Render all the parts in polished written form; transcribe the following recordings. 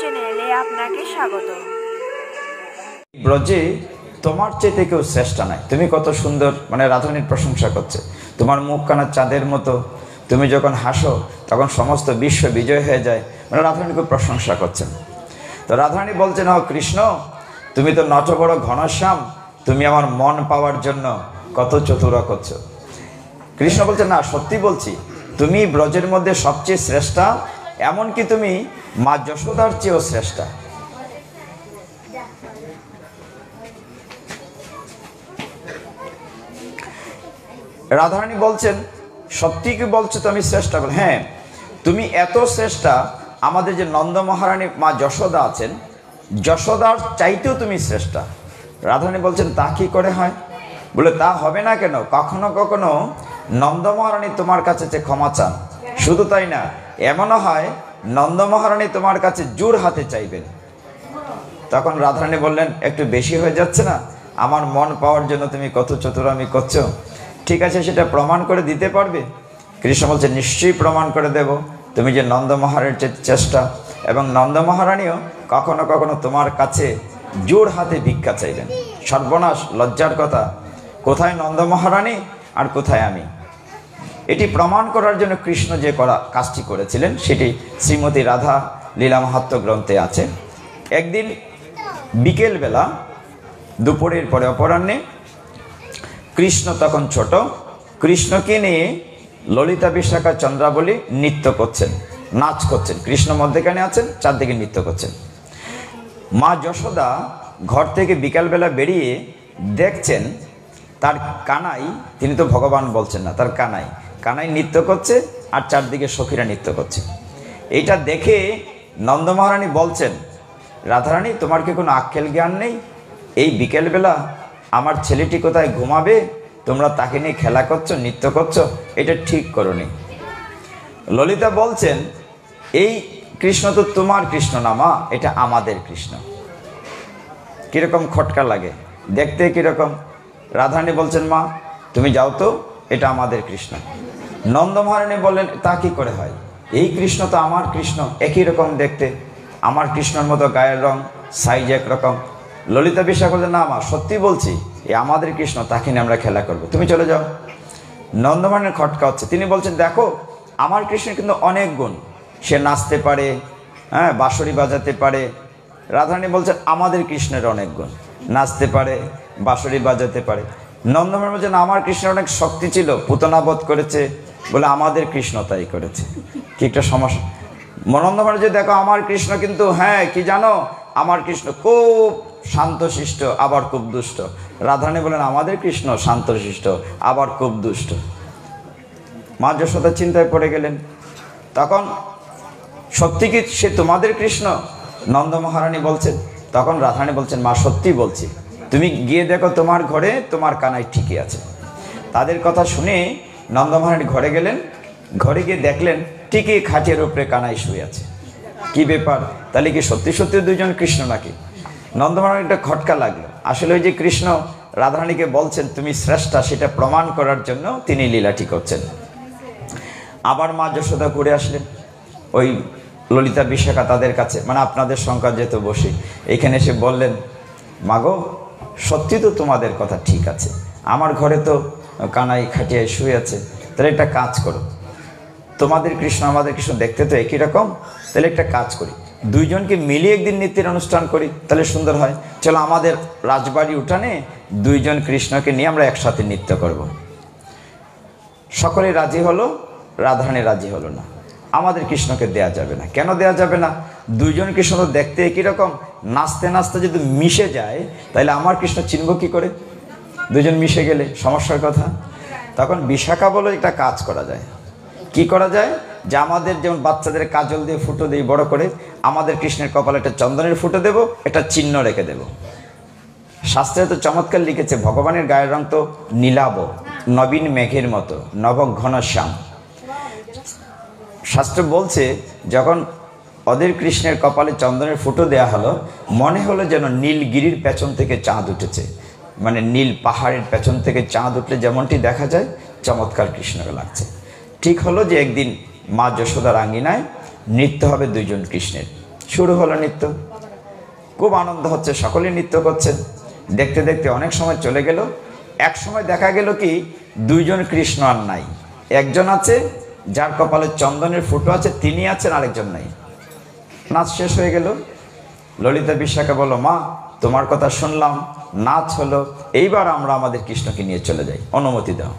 চ্যানেলে আপনাকে স্বাগত। ব্রজে তোমার চেয়ে কেউ শ্রেষ্ঠ নাই। তুমি কত সুন্দর, মানে রাধারানীর প্রশংসা করছে। তোমার মুখখানা চাঁদের মতো, তুমি যখন হাসো তখন সমস্ত বিশ্ব বিজয় হয়ে যায়, মানে রাধারানীকে প্রশংসা করছেন। তো রাধারানী বলছেন, ও কৃষ্ণ, তুমি তো নট বড় ঘনশ্যাম, তুমি আমার মন পাওয়ার জন্য কত চতুরা করছো। কৃষ্ণ বলছে, না সত্যি বলছি, তুমি ব্রজের মধ্যে সবচেয়ে শ্রেষ্ঠা, এমনকি তুমি মা যশোদার চেয়েও শ্রেষ্ঠা। রাধারানী বলছেন, সত্যি কি বলছো তুমি শ্রেষ্ঠা? হ্যাঁ, তুমি এত শ্রেষ্ঠা, আমাদের যে নন্দ মহারানী মা যশোদা আছেন, যশোদার চাইতেও তুমি শ্রেষ্ঠা। রাধারানী বলছেন, তা কি করে হয়? বলে, তা হবে না কেন? কখনো কখনো নন্দ মহারানী তোমার কাছে যে ক্ষমা চান, শুধু তাই না, এমনও হয় নন্দ মহারানী তোমার কাছে জোর হাতে চাইবেন। তখন রাধারানী বললেন, একটু বেশি হয়ে যাচ্ছে না? আমার মন পাওয়ার জন্য তুমি কত চতুরামি করছো, ঠিক আছে, সেটা প্রমাণ করে দিতে পারবে? কৃষ্ণ বলছে, নিশ্চয়ই প্রমাণ করে দেব। তুমি যে নন্দ মহারানীর চেষ্টা, এবং নন্দ মহারানীও কখনো কখনো তোমার কাছে জোর হাতে ভিক্ষা চাইবেন। সর্বনাশ, লজ্জার কথা, কোথায় নন্দ মহারানী আর কোথায় আমি? এটি প্রমাণ করার জন্য কৃষ্ণ যে কাজটি করেছিলেন, সেটি শ্রীমতী রাধা লীলা মাহাত্ম্য গ্রন্থে আছে। একদিন বিকেলবেলা, দুপুরের পরে অপরাহ্নে, কৃষ্ণ তখন ছোট, কৃষ্ণকে নিয়ে ললিতা বিশাখা চন্দ্রাবলী নৃত্য করছেন, নাচ করছেন। কৃষ্ণ মধ্যেখানে আছেন, চারদিকে নৃত্য করছেন। মা যশোদা ঘর থেকে বিকালবেলা বেরিয়ে দেখছেন তার কানাই, তিনি তো ভগবান বলছেন না, তার কানাই নৃত্য করছে আর চারদিকে সখীরা নৃত্য করছে। এইটা দেখে নন্দ মহারানী বলছেন, রাধারানী, তোমার কি কোনো আক্কেল জ্ঞান নেই? এই বিকেলবেলা আমার ছেলেটি কোথায় ঘুমাবে, তোমরা তাকে নিয়ে খেলা করছো, নৃত্য করছো, এটা ঠিক করোনি। ললিতা বলছেন, এই কৃষ্ণ তো তোমার কৃষ্ণ না মা, এটা আমাদের কৃষ্ণ। কিরকম খটকা লাগে দেখতে, কিরকম? রাধারানী বলছেন, মা তুমি যাও তো, এটা আমাদের কৃষ্ণ। নন্দ মহারানী বললেন, তা কি করে হয়? এই কৃষ্ণ তো আমার কৃষ্ণ, একই রকম দেখতে, আমার কৃষ্ণর মতো গায়ের রং, সাইজ একরকম। ললিতা বিশ্বাস বললেন, না মা, সত্যি বলছি, এ আমাদের কৃষ্ণ, তাকে নিয়ে আমরা খেলা করবো, তুমি চলে যাও। নন্দ মহারানীর খটকা হচ্ছে। তিনি বলছেন, দেখো, আমার কৃষ্ণের কিন্তু অনেক গুণ, সে নাচতে পারে, হ্যাঁ, বাঁশরি বাজাতে পারে। রাধারানী বলছেন, আমাদের কৃষ্ণের অনেক গুণ, নাচতে পারে, বাঁশরি বাজাতে পারে। নন্দ মহারানী বলছেন, আমার কৃষ্ণের অনেক শক্তি ছিল, পুতনাবধ করেছে, বলে আমাদের কৃষ্ণ তাই করেছে। কি একটা সমস্যা। নন্দ মহারানী যে, দেখো আমার কৃষ্ণ কিন্তু, হ্যাঁ, কি জানো, আমার কৃষ্ণ খুব শান্তশিষ্ট, আবার খুব দুষ্ট। রাধারানী বলেন, আমাদের কৃষ্ণ শান্তশিষ্ট, আবার খুব দুষ্ট। মা যশোদা চিন্তায় পড়ে গেলেন। তখন, সত্যি কি সে তোমাদের কৃষ্ণ? নন্দ মহারানী বলছেন। তখন রাধারানী বলছেন, মা সত্যি বলছি, তুমি গিয়ে দেখো তোমার ঘরে তোমার কানাই ঠিকই আছে। তাদের কথা শুনে নন্দ মহারানী ঘরে গেলেন। ঘরে গিয়ে দেখলেন ঠিকই খাটের উপরে কানাই শুয়ে আছে। কি ব্যাপার, তাহলে কি সত্যি সত্যি দুইজন কৃষ্ণ নাকি? নন্দ মহারানীর একটা খটকা লাগলো। আসলে ওই যে কৃষ্ণ রাধারানীকে বলছেন তুমি শ্রেষ্ঠা, সেটা প্রমাণ করার জন্য তিনি লীলাটি করছেন। আবার মা যশোদা ঘুরে আসলেন ওই ললিতা বিশাখা তাদের কাছে, মানে আপনাদের সংখ্যা যেহেতু বসে, এখানে এসে বললেন, মাগো, সত্যি তো তোমাদের কথা ঠিক আছে, আমার ঘরে তো কানাই খাটিয়ায় শুয়ে আছে, তাহলে একটা কাজ করো, তোমাদের কৃষ্ণ আমাদের কৃষ্ণ দেখতে তো একই রকম, তাহলে একটা কাজ করি, দুইজনকে মিলিয়ে একদিন নৃত্যের অনুষ্ঠান করি, তাহলে সুন্দর হয়। চলো আমাদের রাজবাড়ি উঠানে দুইজন কৃষ্ণকে নিয়ে আমরা একসাথে নৃত্য করব। সকলে রাজি হলো, রাধারানী রাজি হলো না। আমাদের কৃষ্ণকে দেয়া যাবে না। কেন দেয়া যাবে না? দুইজন কৃষ্ণ তো দেখতে একই রকম, নাচতে নাচতে যদি মিশে যায়, তাহলে আমার কৃষ্ণ চিনব কি করে? দুজন মিশে গেলে সমস্যার কথা। তখন বিশাখা বলে একটা কাজ করা যায়। কি করা যায়? যে আমাদের যেমন বাচ্চাদের কাজল দিয়ে ফুটো দিই বড় করে, আমাদের কৃষ্ণের কপালে একটা চন্দনের ফুটো দেব, একটা চিহ্ন রেখে দেব। শাস্ত্রে তো চমৎকার লিখেছে, ভগবানের গায়ের রং তো নীলাভ, নবীন মেঘের মতো, নবঘন শ্যাম। শাস্ত্র বলছে, যখন ওদের কৃষ্ণের কপালে চন্দনের ফুটো দেয়া হলো, মনে হলো যেন নীলগিরির পেছন থেকে চাঁদ উঠেছে, মানে নীল পাহাড়ের পেছন থেকে চাঁদ উঠলে যেমনটি দেখা যায়, চমৎকার কৃষ্ণকে লাগছে। ঠিক হলো যে একদিন মা যশোদার আঙ্গিনায় নৃত্য হবে দুইজন কৃষ্ণের। শুরু হলো নৃত্য। খুব আনন্দ হচ্ছে, সকলে নৃত্য করছেন। দেখতে দেখতে অনেক সময় চলে গেল। এক সময় দেখা গেল কি দুইজন কৃষ্ণ আর নাই, একজন আছে যার কপালে চন্দনের ফুটো আছে, তিনি আছেন, আরেকজন নাই। নাচ শেষ হয়ে গেল। ললিতা বিশাখা বলল, মা তোমার কথা শুনলাম, নাচ হলো, এইবার আমরা আমাদের কৃষ্ণকে নিয়ে চলে যাই, অনুমতি দাও।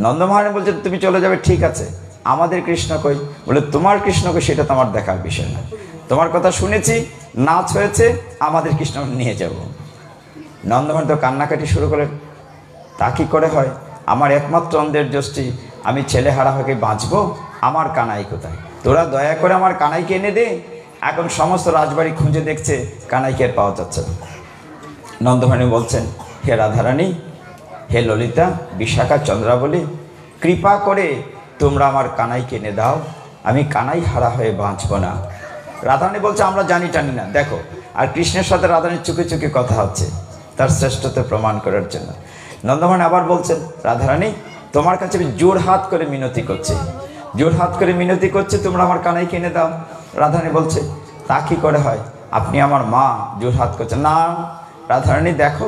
নন্দ মহারানী বলছে, তুমি চলে যাবে ঠিক আছে, আমাদের কৃষ্ণ কই? বলে, তোমার কৃষ্ণ কই সেটা তো আমার দেখার বিষয় না, তোমার কথা শুনেছি, নাচ হয়েছে, আমাদের কৃষ্ণ নিয়ে যাব। নন্দ মহারানী তো কান্নাকাটি শুরু করলেন। তা কি করে হয়? আমার একমাত্র অন্ধের যষ্টি, আমি ছেলে হারা হয়ে বাঁচবো, আমার কানাই কোথায়? তোরা দয়া করে আমার কানাইকে এনে দে। এখন সমস্ত রাজবাড়ি খুঁজে দেখছে, কানাইকে আর পাওয়া যাচ্ছে না। নন্দ মহারানী বলছেন, হে রাধারানী, হে ললিতা, বিশাখা, চন্দ্রাবলী, কৃপা করে তোমরা আমার কানাইকে এনে দাও, আমি কানাই হারা হয়ে বাঁচব না। রাধারানী বলছে, আমরা জানি টানি না, দেখো। আর কৃষ্ণের সাথে রাধারানীর চুকে চুকে কথা হচ্ছে তার শ্রেষ্ঠত্ব প্রমাণ করার জন্য। নন্দ মহারানী আবার বলছেন, রাধারানী তোমার কাছে আমি জোর হাত করে মিনতি করছি, জোর হাত করে মিনতি করছি, তোমরা আমার কানাইকে এনে দাও। রাধারানী বলছে, তা কি করে হয়? আপনি আমার মা, জোর হাত করছেন না। রাধারানী দেখো,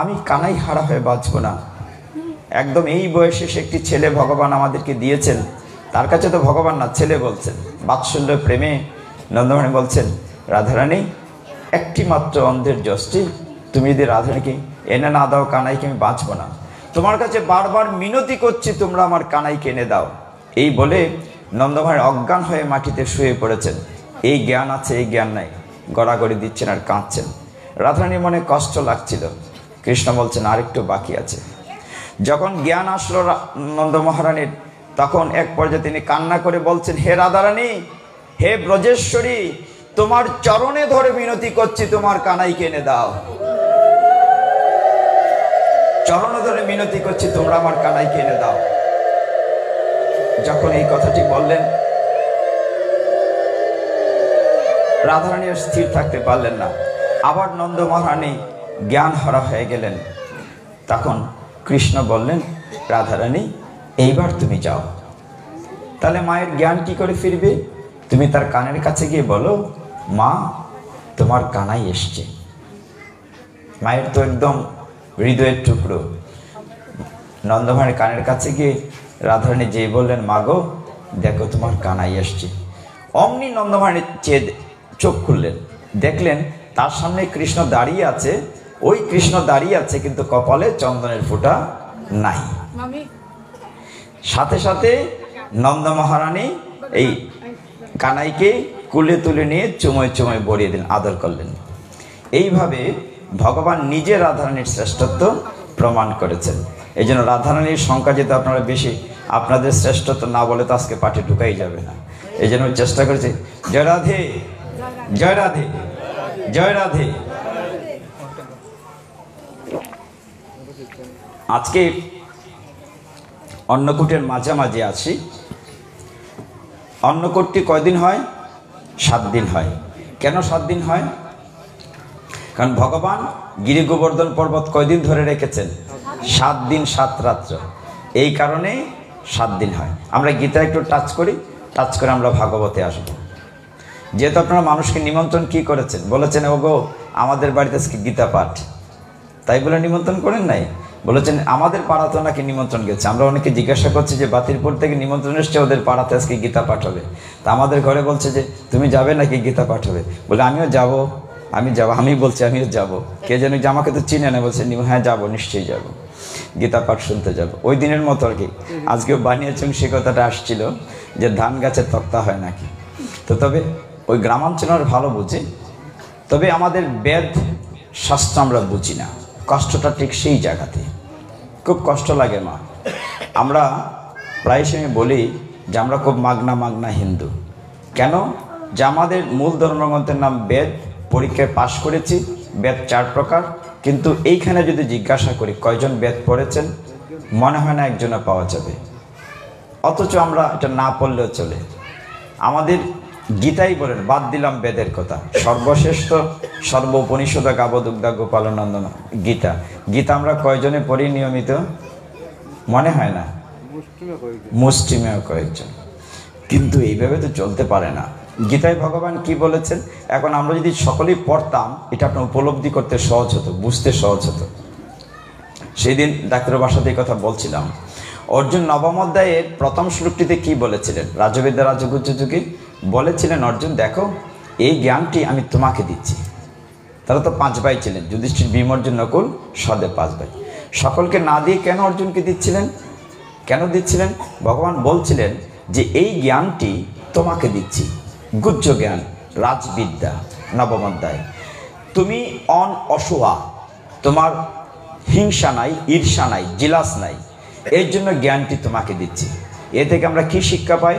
আমি কানাই হারা হয়ে বাঁচব না। একদম এই বয়সে সে একটি ছেলে ভগবান আমাদেরকে দিয়েছেন, তার কাছে তো ভগবান না, ছেলে বলছেন, বাৎসল্য প্রেমে। নন্দ মহারানী বলছেন, রাধারানী একটি মাত্র অন্ধের যষ্টি, তুমি যদি রাধারানীকে এনে না দাও, কানাইকে আমি বাঁচব না। তোমার কাছে বারবার মিনতি করছি, তোমরা আমার কানাইকে এনে দাও। এই বলে নন্দ মহারানী অজ্ঞান হয়ে মাটিতে শুয়ে পড়েছেন। এই জ্ঞান আছে, এই জ্ঞান নাই, গড়াগড়ি দিচ্ছেন আর কাঁদছেন। রাধারানীর মনে কষ্ট লাগছিল। কৃষ্ণ বলছেন, আরেকটু বাকি আছে। যখন জ্ঞান আসলো নন্দ মহারানীর, তখন এক পর্যায়ে তিনি কান্না করে বলছেন, হে রাধারানী, হে ব্রজেশ্বরী, তোমার চরণে ধরে মিনতি করছি, তোমার কানাইকে এনে দাও। চরণে ধরে মিনতি করছি, তোমরা আমার কানাইকে এনে দাও। যখন এই কথাটি বললেন, রাধারানী স্থির থাকতে পারলেন না। আবার নন্দ মহারানী জ্ঞান হারা হয়ে গেলেন। তখন কৃষ্ণ বললেন, রাধারানী এইবার তুমি যাও। তাহলে মায়ের জ্ঞান কি করে ফিরবে? তুমি তার কানের কাছে গিয়ে বলো, মা তোমার কানাই এসছে। মায়ের তো একদম হৃদয়ের টুকরো। নন্দ মহারানী কানের কাছে গিয়ে রাধারানী যেই বললেন, মা গো দেখো তোমার কানাই এসছে। অমনি নন্দ মহারানী চোখ খুললেন, দেখলেন তার সামনে কৃষ্ণ দাঁড়িয়ে আছে। ওই কৃষ্ণ দাঁড়িয়ে আছে, কিন্তু কপালে চন্দনের ফোঁটা নাই। সাথে সাথে নন্দ মহারানী এই কানাইকে কুলে তুলে নিয়ে চুমোয় চুমোয় বরিয়ে দিলেন, আদর করলেন। এইভাবে ভগবান নিজে রাধারানীর শ্রেষ্ঠত্ব প্রমাণ করেছেন। এই জন্য রাধারানীর সংখ্যা যেহেতু আপনারা বেশি, আপনাদের শ্রেষ্ঠত্ব না বলে তো আজকে পাঠে ঢুকাই যাবে না। এই জন্য চেষ্টা করেছি, জয় রাধে, জয় রাধে, জয় রাধে। আজকে অন্নকূটের মাঝামাঝি আছি। অন্নকূটটি কয়দিন হয়? 7 দিন হয়। কেন 7 দিন হয়? কারণ ভগবান গিরি গোবর্ধন পর্বত কয়দিন ধরে রেখেছেন? 7 দিন 7 রাত্র। এই কারণে 7 দিন হয়। আমরা গীতা একটু টাচ করি, টাচ করে আমরা ভাগবতে আসবো। যেহেতু আপনারা মানুষকে নিমন্ত্রণ কি করেছেন, বলেছেন ওগো আমাদের বাড়িতে আজকে গীতা পাঠ, তাই বলে নিমন্ত্রণ করেন নাই। বলেছেন আমাদের পাড়াতেও নাকি নিমন্ত্রণ গেছে। আমরা অনেকে জিজ্ঞাসা করছি যে বাতিরপুর থেকে নিমন্ত্রণ এসছে, ওদের পাড়াতে আজকে গীতা পাঠ হবে। তা আমাদের ঘরে বলছে যে তুমি যাবে নাকি গীতা পাঠ হবে? বলে আমিও যাব, আমি যাব। আমি বলছি আমিও যাব। কে যেন যে আমাকে তো চিনে না, বলছে হ্যাঁ যাবো, নিশ্চয়ই যাব, গীতা পাঠ শুনতে যাব। ওই দিনের মতো আর কি। আজকেও বানিয়েছেন সে কথাটা আসছিল যে ধান গাছের তক্তা হয় নাকি। তো তবে ওই গ্রামাঞ্চল আর ভালো বুঝি, তবে আমাদের বেদ শাস্ত্র আমরা বুঝি না। কষ্টটা ঠিক সেই জায়গাতে, খুব কষ্ট লাগে মা। আমরা প্রায় সময় বলি যে আমরা খুব মাগনা মাগনা হিন্দু। কেন? যে আমাদের মূল ধর্মগ্রন্থের নাম বেদ, পরীক্ষায় পাশ করেছি, বেদ 4 প্রকার। কিন্তু এইখানে যদি জিজ্ঞাসা করি কয়জন বেদ পড়েছেন, মনে হয় না একজনও পাওয়া যাবে। অথচ আমরা এটা না পড়লেও চলে। আমাদের গীতাই বলেন, বাদ দিলাম বেদের কথা, সর্বশ্রেষ্ঠ সর্ব উপনিষদ গাবদুগ্ধা গোপালনন্দন গীতা। গীতা আমরা কয়জনে পড়ি নিয়মিত? মনে হয় না, মুষ্টিমেয় কয়েকজন। কিন্তু এইভাবে তো চলতে পারে না। গীতায় ভগবান কি বলেছেন? এখন আমরা যদি সকলেই পড়তাম, এটা আপনার উপলব্ধি করতে সহজ হতো, বুঝতে সহজ হতো। সেই দিন ডাক্তারের বাসাতে কথা বলছিলাম। অর্জুন নবম অধ্যায়ের প্রথম শ্লোকটিতে কি বলেছিলেন? রাজবিদ্যা রাজগুহ্য যুগে বলেছিলেন, অর্জুন দেখো, এই জ্ঞানটি আমি তোমাকে দিচ্ছি। তারা তো 5 ভাই ছিলেন, যুধিষ্ঠির, ভীম, অর্জুন, নকুল, সহদেব, 5 ভাই। সকলকে না দিয়ে কেন অর্জুনকে দিচ্ছিলেন? কেন দিচ্ছিলেন? ভগবান বলছিলেন যে এই জ্ঞানটি তোমাকে দিচ্ছি, গুহ্য জ্ঞান, রাজবিদ্যা, নবম অধ্যায়। তুমি অসুয়া, তোমার হিংসা নাই, ঈর্ষা নাই, জিলাস নাই, এর জন্য জ্ঞানটি তোমাকে দিচ্ছি। এ থেকে আমরা কি শিক্ষা পাই?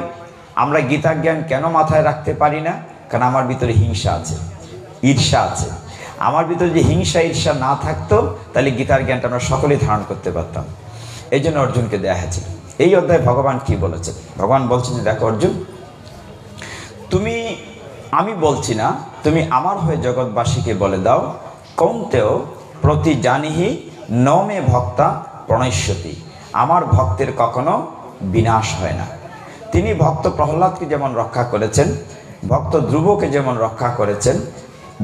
আমরা গীতার জ্ঞান কেন মাথায় রাখতে পারি না? কারণ আমার ভিতরে হিংসা আছে, ঈর্ষা আছে। আমার ভিতরে যে হিংসা ঈর্ষা না থাকতো, তাহলে গীতার জ্ঞানটা আমরা সকলেই ধারণ করতে পারতাম। এই জন্য অর্জুনকে দেয়া হয়েছিল। এই অধ্যায়ে ভগবান কি বলেছেন? ভগবান বলছেন যে দেখো অর্জুন, আমি বলছি না, তুমি আমার হয়ে জগৎবাসীকে বলে দাও, কৌন্তেয় প্রতি জানিহি নমে ভক্তা প্রণশ্যতি, আমার ভক্তের কখনো বিনাশ হয় না। তিনি ভক্ত প্রহ্লাদকে যেমন রক্ষা করেছেন, ভক্ত ধ্রুবকে যেমন রক্ষা করেছেন,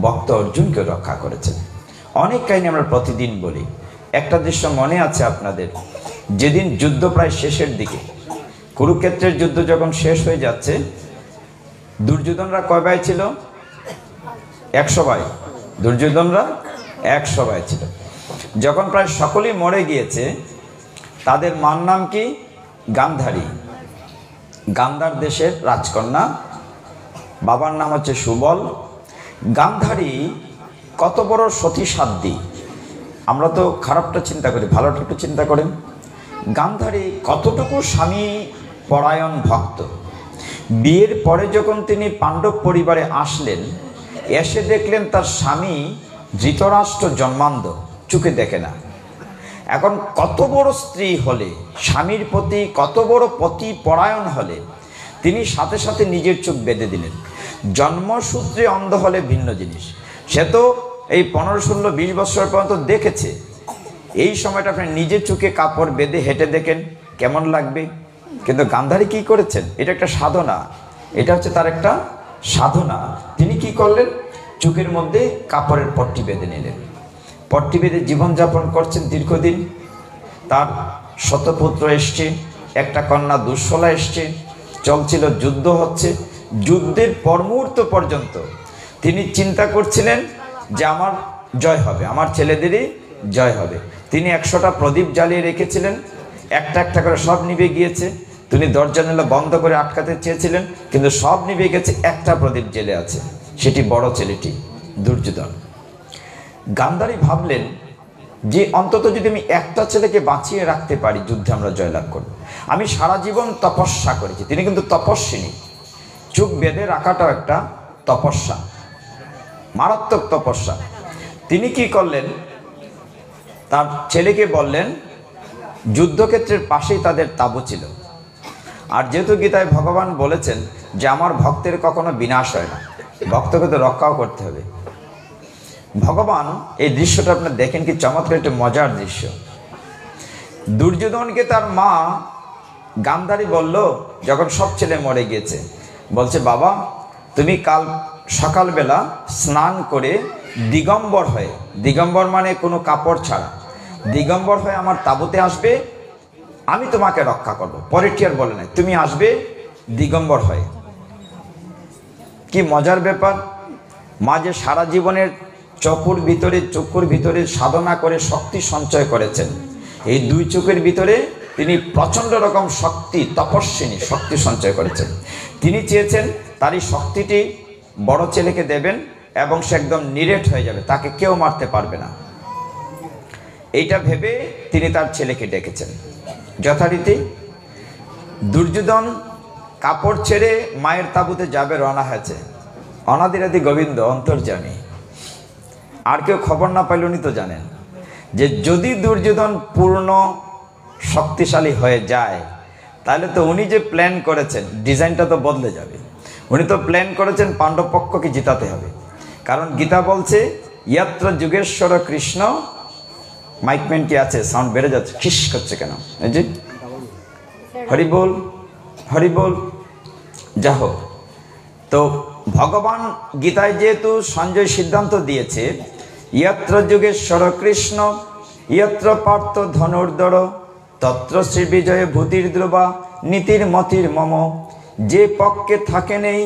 ভক্ত অর্জুনকে রক্ষা করেছেন। অনেক কাহিনী আমরা প্রতিদিন বলি। একটা দৃশ্য মনে আছে আপনাদের, যেদিন যুদ্ধ প্রায় শেষের দিকে, কুরুক্ষেত্রের যুদ্ধ যখন শেষ হয়ে যাচ্ছে, দুর্যোধনরা কয় ভাই ছিল? 100 ভাই। দুর্যোধনরা 100 ভাই ছিল। যখন প্রায় সকলেই মরে গিয়েছে, তাদের মার নাম কি? গান্ধারী, গান্ধার দেশের রাজকন্যা, বাবার নাম হচ্ছে সুবল। গান্ধারী কত বড় সতীসাধ্যী! আমরা তো খারাপটা চিন্তা করি, ভালোটা একটু চিন্তা করেন। গান্ধারী কতটুকু স্বামী পরায়ণ ভক্ত! বিয়ের পরে যখন তিনি পাণ্ডব পরিবারে আসলেন, এসে দেখলেন তার স্বামী ধৃতরাষ্ট্র জন্মান্ধ, চোখে দেখে না। এখন কত বড় স্ত্রী হলে, স্বামীর প্রতি কত বড় পতি পরায়ণ হলে, তিনি সাথে সাথে নিজের চোখ বেঁধে দিলেন। জন্মসূত্রে অন্ধ হলে ভিন্ন জিনিস, সে তো এই 15, 16, 20 বছর পর্যন্ত দেখেছে। এই সময়টা আপনি নিজের চোখে কাপড় বেঁধে হেঁটে দেখেন কেমন লাগবে। কিন্তু গান্ধারী কি করেছেন? এটা একটা সাধনা, এটা হচ্ছে তার একটা সাধনা। তিনি কি করলেন? চোখের মধ্যে কাপড়ের পট্টি বেঁধে নিলেন, পট্টি বেঁধে জীবনযাপন করছেন দীর্ঘদিন। তার শতপুত্র এসছে, একটা কন্যা দুঃশলা এসছে, চলছিল, যুদ্ধ হচ্ছে। যুদ্ধের পর মুহূর্ত পর্যন্ত তিনি চিন্তা করছিলেন যে আমার জয় হবে, আমার ছেলেদেরই জয় হবে। তিনি 100টা প্রদীপ জ্বালিয়ে রেখেছিলেন, একটা একটা করে সব নিভে গিয়েছে। তিনি দরজা জানালা বন্ধ করে আটকাতে চেয়েছিলেন, কিন্তু সব নিভে গেছে, একটা প্রদীপ জ্বেলে আছে, সেটি বড় ছেলেটি দুর্যোধন। গান্ধারী ভাবলেন যে অন্তত যদি আমি একটা ছেলেকে বাঁচিয়ে রাখতে পারি, যুদ্ধে আমরা জয়লাভ করব। আমি সারা জীবন তপস্যা করেছি। তিনি কিন্তু তপস্বিনী, চোখ বেঁধে রাখাটাও একটা তপস্যা, মারাত্মক তপস্যা। তিনি কি করলেন? তার ছেলেকে বললেন, যুদ্ধক্ষেত্রের পাশেই তাদের তাঁবু ছিল। আর যেহেতু গীতায় ভগবান বলেছেন যে আমার ভক্তের কখনো বিনাশ হয় না, ভক্তকে তো রক্ষাও করতে হবে। ভগবান এই দৃশ্যটা আপনার দেখেন, কি চমৎকার একটা মজার দৃশ্য। দুর্যোধনকে তার মা গান্ধারী বলল, যখন সব ছেলে মরে গিয়েছে, বলছে বাবা তুমি কাল সকালবেলা স্নান করে দিগম্বর হয়ে, দিগম্বর মানে কোনো কাপড় ছাড়া, দিগম্বর হয়ে আমার তাঁবুতে আসবে, আমি তোমাকে রক্ষা করব। পরেরটি আর বলে নাই, তুমি আসবে দিগম্বর হয়ে। কি মজার ব্যাপার! মা যে সারা জীবনের চক্ষুর ভিতরে সাধনা করে শক্তি সঞ্চয় করেছেন, এই 2 চোখের ভিতরে তিনি প্রচণ্ড রকম শক্তি, তপস্বিনী শক্তি সঞ্চয় করেছেন। তিনি চেয়েছেন তারই শক্তিটি বড় ছেলেকে দেবেন এবং সে একদম নিরেট হয়ে যাবে, তাকে কেউ মারতে পারবে না। এইটা ভেবে তিনি তার ছেলেকে ডেকেছেন। যথারীতি দুর্যোধন কাপড় ছেড়ে মায়ের তাঁবুতে যাবে, রওনা হয়েছে। অনাদিরাদি গোবিন্দ অন্তর্যামী, আর কেউ খবর না পাইলে উনি তো জানেন যে যদি দুর্যোধন পূর্ণ শক্তিশালী হয়ে যায়, তাহলে তো উনি যে প্ল্যান করেছেন ডিজাইনটা তো বদলে যাবে। উনি তো প্ল্যান করেছেন পাণ্ডব পক্ষকে জিতাতে হবে, কারণ গীতা বলছে ইয়াত্র যুগেশ্বর কৃষ্ণ। মাইকম্যান কি আছে? সাউন্ড বেড়ে যাচ্ছে, খিস করছে কেন? এই যে হরি বল, হরি বল, যা হোক। তো তো ভগবান গীতায় যেহেতু সঞ্জয় সিদ্ধান্ত দিয়েছে, ইয়ত্র যুগেশ্বর কৃষ্ণ ইয়ত্র পার্থ ধনুর্ধর তত্র শ্রী বিজয় ভূতির ধ্রুবা নীতির মতির মম, যে পক্ষে থাকেন এই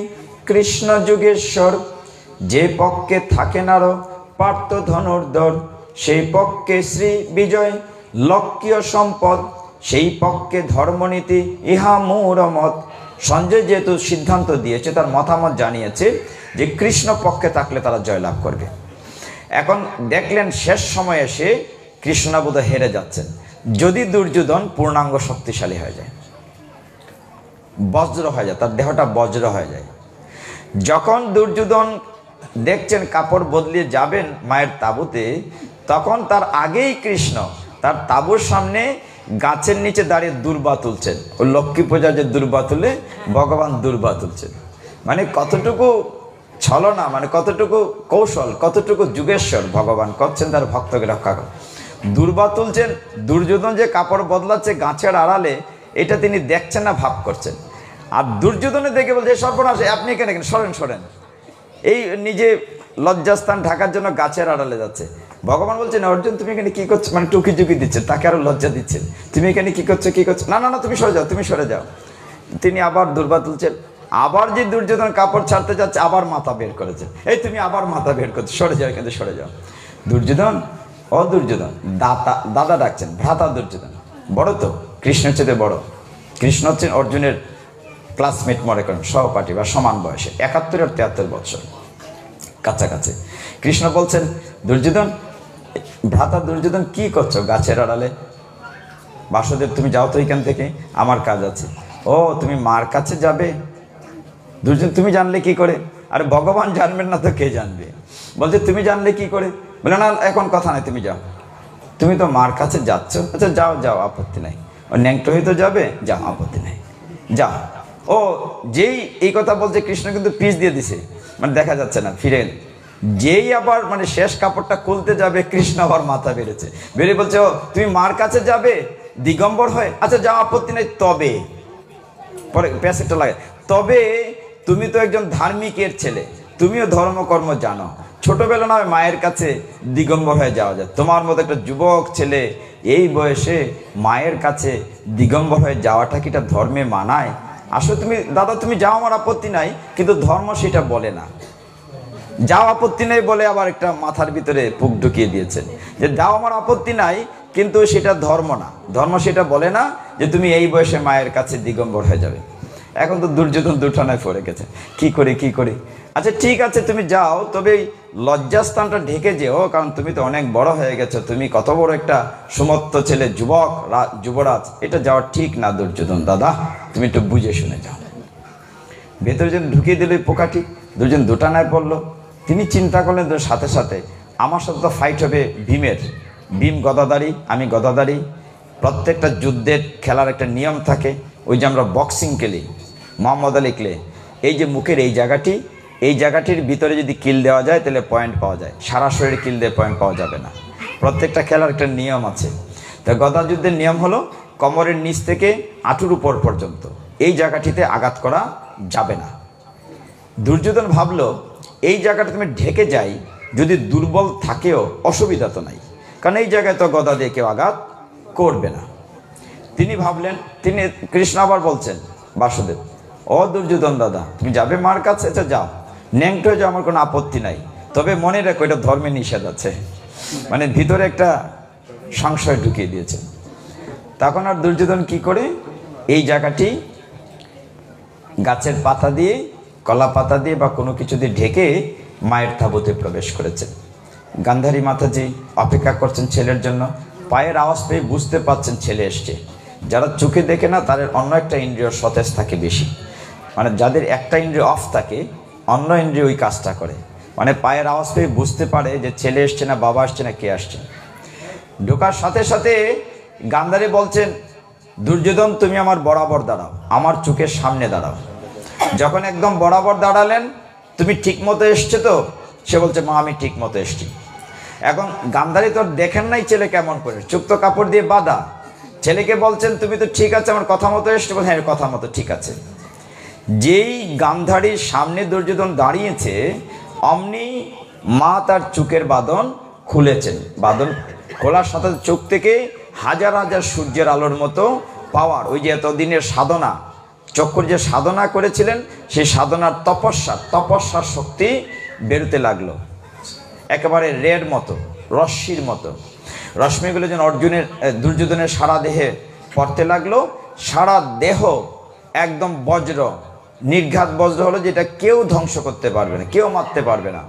কৃষ্ণ যুগেশ্বর, যে পক্ষে থাকেন আরো পার্থ ধনুর্ধর, সেই পক্ষে শ্রী বিজয় লক্ষ্যীয় সম্পদ, সেই পক্ষে ধর্মনীতি ইহা মূঢ়মত। সঞ্জয় যেহেতু সিদ্ধান্ত দিয়েছে, তার মতামত জানিয়েছে যে কৃষ্ণ পক্ষে থাকলে তারা জয়লাভ করবে। এখন দেখলেন শেষ সময়ে এসে কৃষ্ণ বোধহয় হেরে যাচ্ছেন, যদি দুর্যোধন পূর্ণাঙ্গ শক্তিশালী হয়ে যায়, বজ্র হয়ে যায়, তার দেহটা বজ্র হয়ে যায়। যখন দুর্যোধন দেখছেন কাপড় বদলিয়ে যাবেন মায়ের তাঁবুতে, তখন তার আগেই কৃষ্ণ তার তাঁবুর সামনে গাছের নিচে দাঁড়িয়ে দুর্বা তুলছেন। ও লক্ষ্মী পূজা যে দুর্বা তুলে, ভগবান দুর্বা তুলছেন। মানে কতটুকু ছলনা, মানে কতটুকু কৌশল, কতটুকু যুগেশ্বর ভগবান করছেন তার ভক্তকে রক্ষা করে। দুর্বা তুলছেন, দুর্যোধন যে কাপড় বদলাচ্ছে গাছের আড়ালে, এটা তিনি দেখছেন না, ভাব করছেন। আর দুর্যোধনে দেখে বলছে সর্বনাশ, আপনি এখানে কেন, সরেন সরেন। এই নিজে লজ্জাস্থান ঢাকার জন্য গাছের আড়ালে যাচ্ছে। ভগবান বলছেন অর্জুন তুমি এখানে কি করছো, মানে টুকি টুকি দিচ্ছেন, তাকে আরো লজ্জা দিচ্ছেন, তুমি এখানে কি করছো কি করছো, না না না তুমি সরে যাও, তুমি সরে যাও। তিনি আবার দুর্বা তুলছেন, আবার যে দুর্যোধন কাপড় ছাড়তে যাচ্ছে, আবার মাথা বের করেছে, এই তুমি আবার মাথা বের করছো, সরে যাও এখানে, সরে যাও। দুর্যোধন, দুর্যোধন দাদা ডাকছেন, ভ্রাতা দুর্যোধন, বড় তো, কৃষ্ণের চেয়ে বড়। কৃষ্ণ হচ্ছেন অর্জুনের ক্লাসমেট মনে করেন, সহপাঠী বা সমান বয়সে, 71 আর 73 বছর কাছাকাছি। কৃষ্ণ বলছেন দুর্যোধন, ভ্রাতা দুর্যোধন কি করছো গাছের আড়ালে? বাসুদেব তুমি যাও তো এখান থেকে, আমার কাজ আছে। ও তুমি মার কাছে যাবে? দুর্যোধন তুমি জানলে কি করে? আরে ভগবান জানবেন না তো কে জানবে? বলছে তুমি জানলে কি করে? বলে না এখন কথা নাই, তুমি যাও, তুমি তো মার কাছে যাচ্ছ, আচ্ছা যাও যাও, আপত্তি নাই। ও ন্যাংটো হয়ে তো যাবে, যাও, আপত্তি নাই, যাও। ও যেই এই কথা বলছে, কৃষ্ণ কিন্তু পিস দিয়ে দিছে, মানে দেখা যাচ্ছে না, ফিরে যেই আবার মানে শেষ কাপড়টা খুলতে যাবে, কৃষ্ণ আবার মাথা বেড়েছে, বেরিয়ে বলছে ও তুমি মার কাছে যাবে দিগম্বর হয়ে, আচ্ছা যাও, আপত্তি নেই, তবে পরে প্যাসেজটা লাগে, তবে তুমি তো একজন ধার্মিকের ছেলে, তুমিও ধর্মকর্ম জানো, ছোটবেলা না মায়ের কাছে দিগম্বর হয়ে যাওয়া যায়, তোমার মতো একটা যুবক ছেলে এই বয়সে মায়ের কাছে দিগম্বর হয়ে যাওয়াটা কি এটা ধর্মে মানায়? আসলে তুমি দাদা তুমি যাও, আমার আপত্তি নাই, কিন্তু ধর্ম সেটা বলে না। যাও আপত্তি নেই বলে আবার একটা মাথার ভিতরে পুক ঢুকিয়ে দিয়েছেন যে যাও আমার আপত্তি নাই, কিন্তু সেটা ধর্ম না, ধর্ম সেটা বলে না যে তুমি এই বয়সে মায়ের কাছে দিগম্বর হয়ে যাবে। এখন তো দুর্যোধন দুঠানায় পড়ে গেছে, কি করি কি করি। আচ্ছা ঠিক আছে তুমি যাও, তবে লজ্জাস্থানটা ঢেকে যেও, কারণ তুমি তো অনেক বড় হয়ে গেছো, তুমি কত বড় একটা সুমত্ত ছেলে, যুবক যুবরাজ, এটা যাওয়া ঠিক না দুর্যোধন দাদা, তুমি একটু বুঝে শুনে যাও। ভেতরে যেন ঢুকিয়ে দিল পোকাটি, দুর্যোধন দুটানায় পড়লো। তিনি চিন্তা করলেন সাথে সাথে আমার সাথে তো ফাইট হবে ভীমের, ভীম গদাধারী, আমি গদাধারী, প্রত্যেকটা যুদ্ধের খেলার একটা নিয়ম থাকে, ওই যে আমরা বক্সিং খেলি, মোহাম্মদ আলী ক্লে, এই যে মুখের এই জায়গাটির ভিতরে যদি কিল দেওয়া যায় তাহলে পয়েন্ট পাওয়া যায়, সারা শরীরে কিল দিয়ে পয়েন্ট পাওয়া যাবে না, প্রত্যেকটা খেলার একটা নিয়ম আছে। তা গদা যুদ্ধের নিয়ম হলো কোমরের নিচ থেকে হাঁটুর উপর পর্যন্ত এই জায়গাটিতে আঘাত করা যাবে না। দুর্যোধন ভাবলো এই জায়গাটা তুমি ঢেকে যাই, যদি দুর্বল থাকেও অসুবিধা তো নাই, কারণ এই জায়গায় তো গদা দিয়ে কেউ আঘাত করবে না। তিনি ভাবলেন, তিনি কৃষ্ণ আবার বলছেন বাসুদেব, দুর্যোধন দাদা তুমি যাবে মার কাছে, আচ্ছা যাও, ন্যাংটো হয়ে যাও, আমার কোনো আপত্তি নাই, তবে মনে রাখো এটা ধর্মে নিষেধ আছে, মানে ভিতরে একটা সংশয় ঢুকিয়ে দিয়েছেন। তখন আর দুর্যোধন কি করে এই জায়গাটি গাছের পাতা দিয়ে, কলা পাতা দিয়ে বা কোনো কিছু দিয়ে ঢেকে মায়ের তাঁবুতে প্রবেশ করেছেন। গান্ধারী মাতাজি অপেক্ষা করছেন ছেলের জন্য, পায়ের আওয়াজ পেয়ে বুঝতে পারছেন ছেলে এসছে। যারা চোখে দেখে না তাদের অন্য একটা ইন্দ্রিয় সতেজ থাকে বেশি, মানে যাদের একটা ইন্দ্রিয় অফ থাকে অন্য ইন্দ্রিয় ওই কাজটা করে, মানে পায়ের আওয়াজ পেয়ে বুঝতে পারে যে ছেলে এসছে না বাবা আসছে না কে আসছে। ঢোকার সাথে সাথে গান্ধারী বলছেন দুর্যোধন তুমি আমার বরাবর দাঁড়াও, আমার চোখের সামনে দাঁড়াও। যখন একদম বরাবর দাঁড়ালেন, তুমি ঠিক মতো এসছে তো? সে বলছে মা আমি ঠিক মতো এসছি। এখন গান্ধারী তো দেখেন নাই ছেলে কেমন করে, চোখ তো কাপড় দিয়ে বাঁধা। ছেলেকে বলছেন তুমি তো ঠিক আছে আমার কথা মতো এসছো? হ্যাঁ কথা মতো ঠিক আছে। যেই গান্ধারীর সামনে দুর্যোধন দাঁড়িয়েছে অমনি মা তার চোখের বাঁধন খুলেছেন। বাঁধন খোলার সাথে চোখ থেকে হাজার হাজার সূর্যের আলোর মতো পাওয়ার, ওই যে এতদিনের সাধনা, চক্ষুর যে সাধনা করেছিলেন সেই সাধনার তপস্যার শক্তি বেরোতে লাগলো, একেবারে রের মতো, রশ্মির মতো। রশ্মিগুলো যেন দুর্যোধনের সারা দেহে পড়তে লাগলো। সারা দেহ একদম বজ্র, নির্ঘাত বজ্র হলো, যেটা কেউ ধ্বংস করতে পারবে না, কেউ মারতে পারবে না,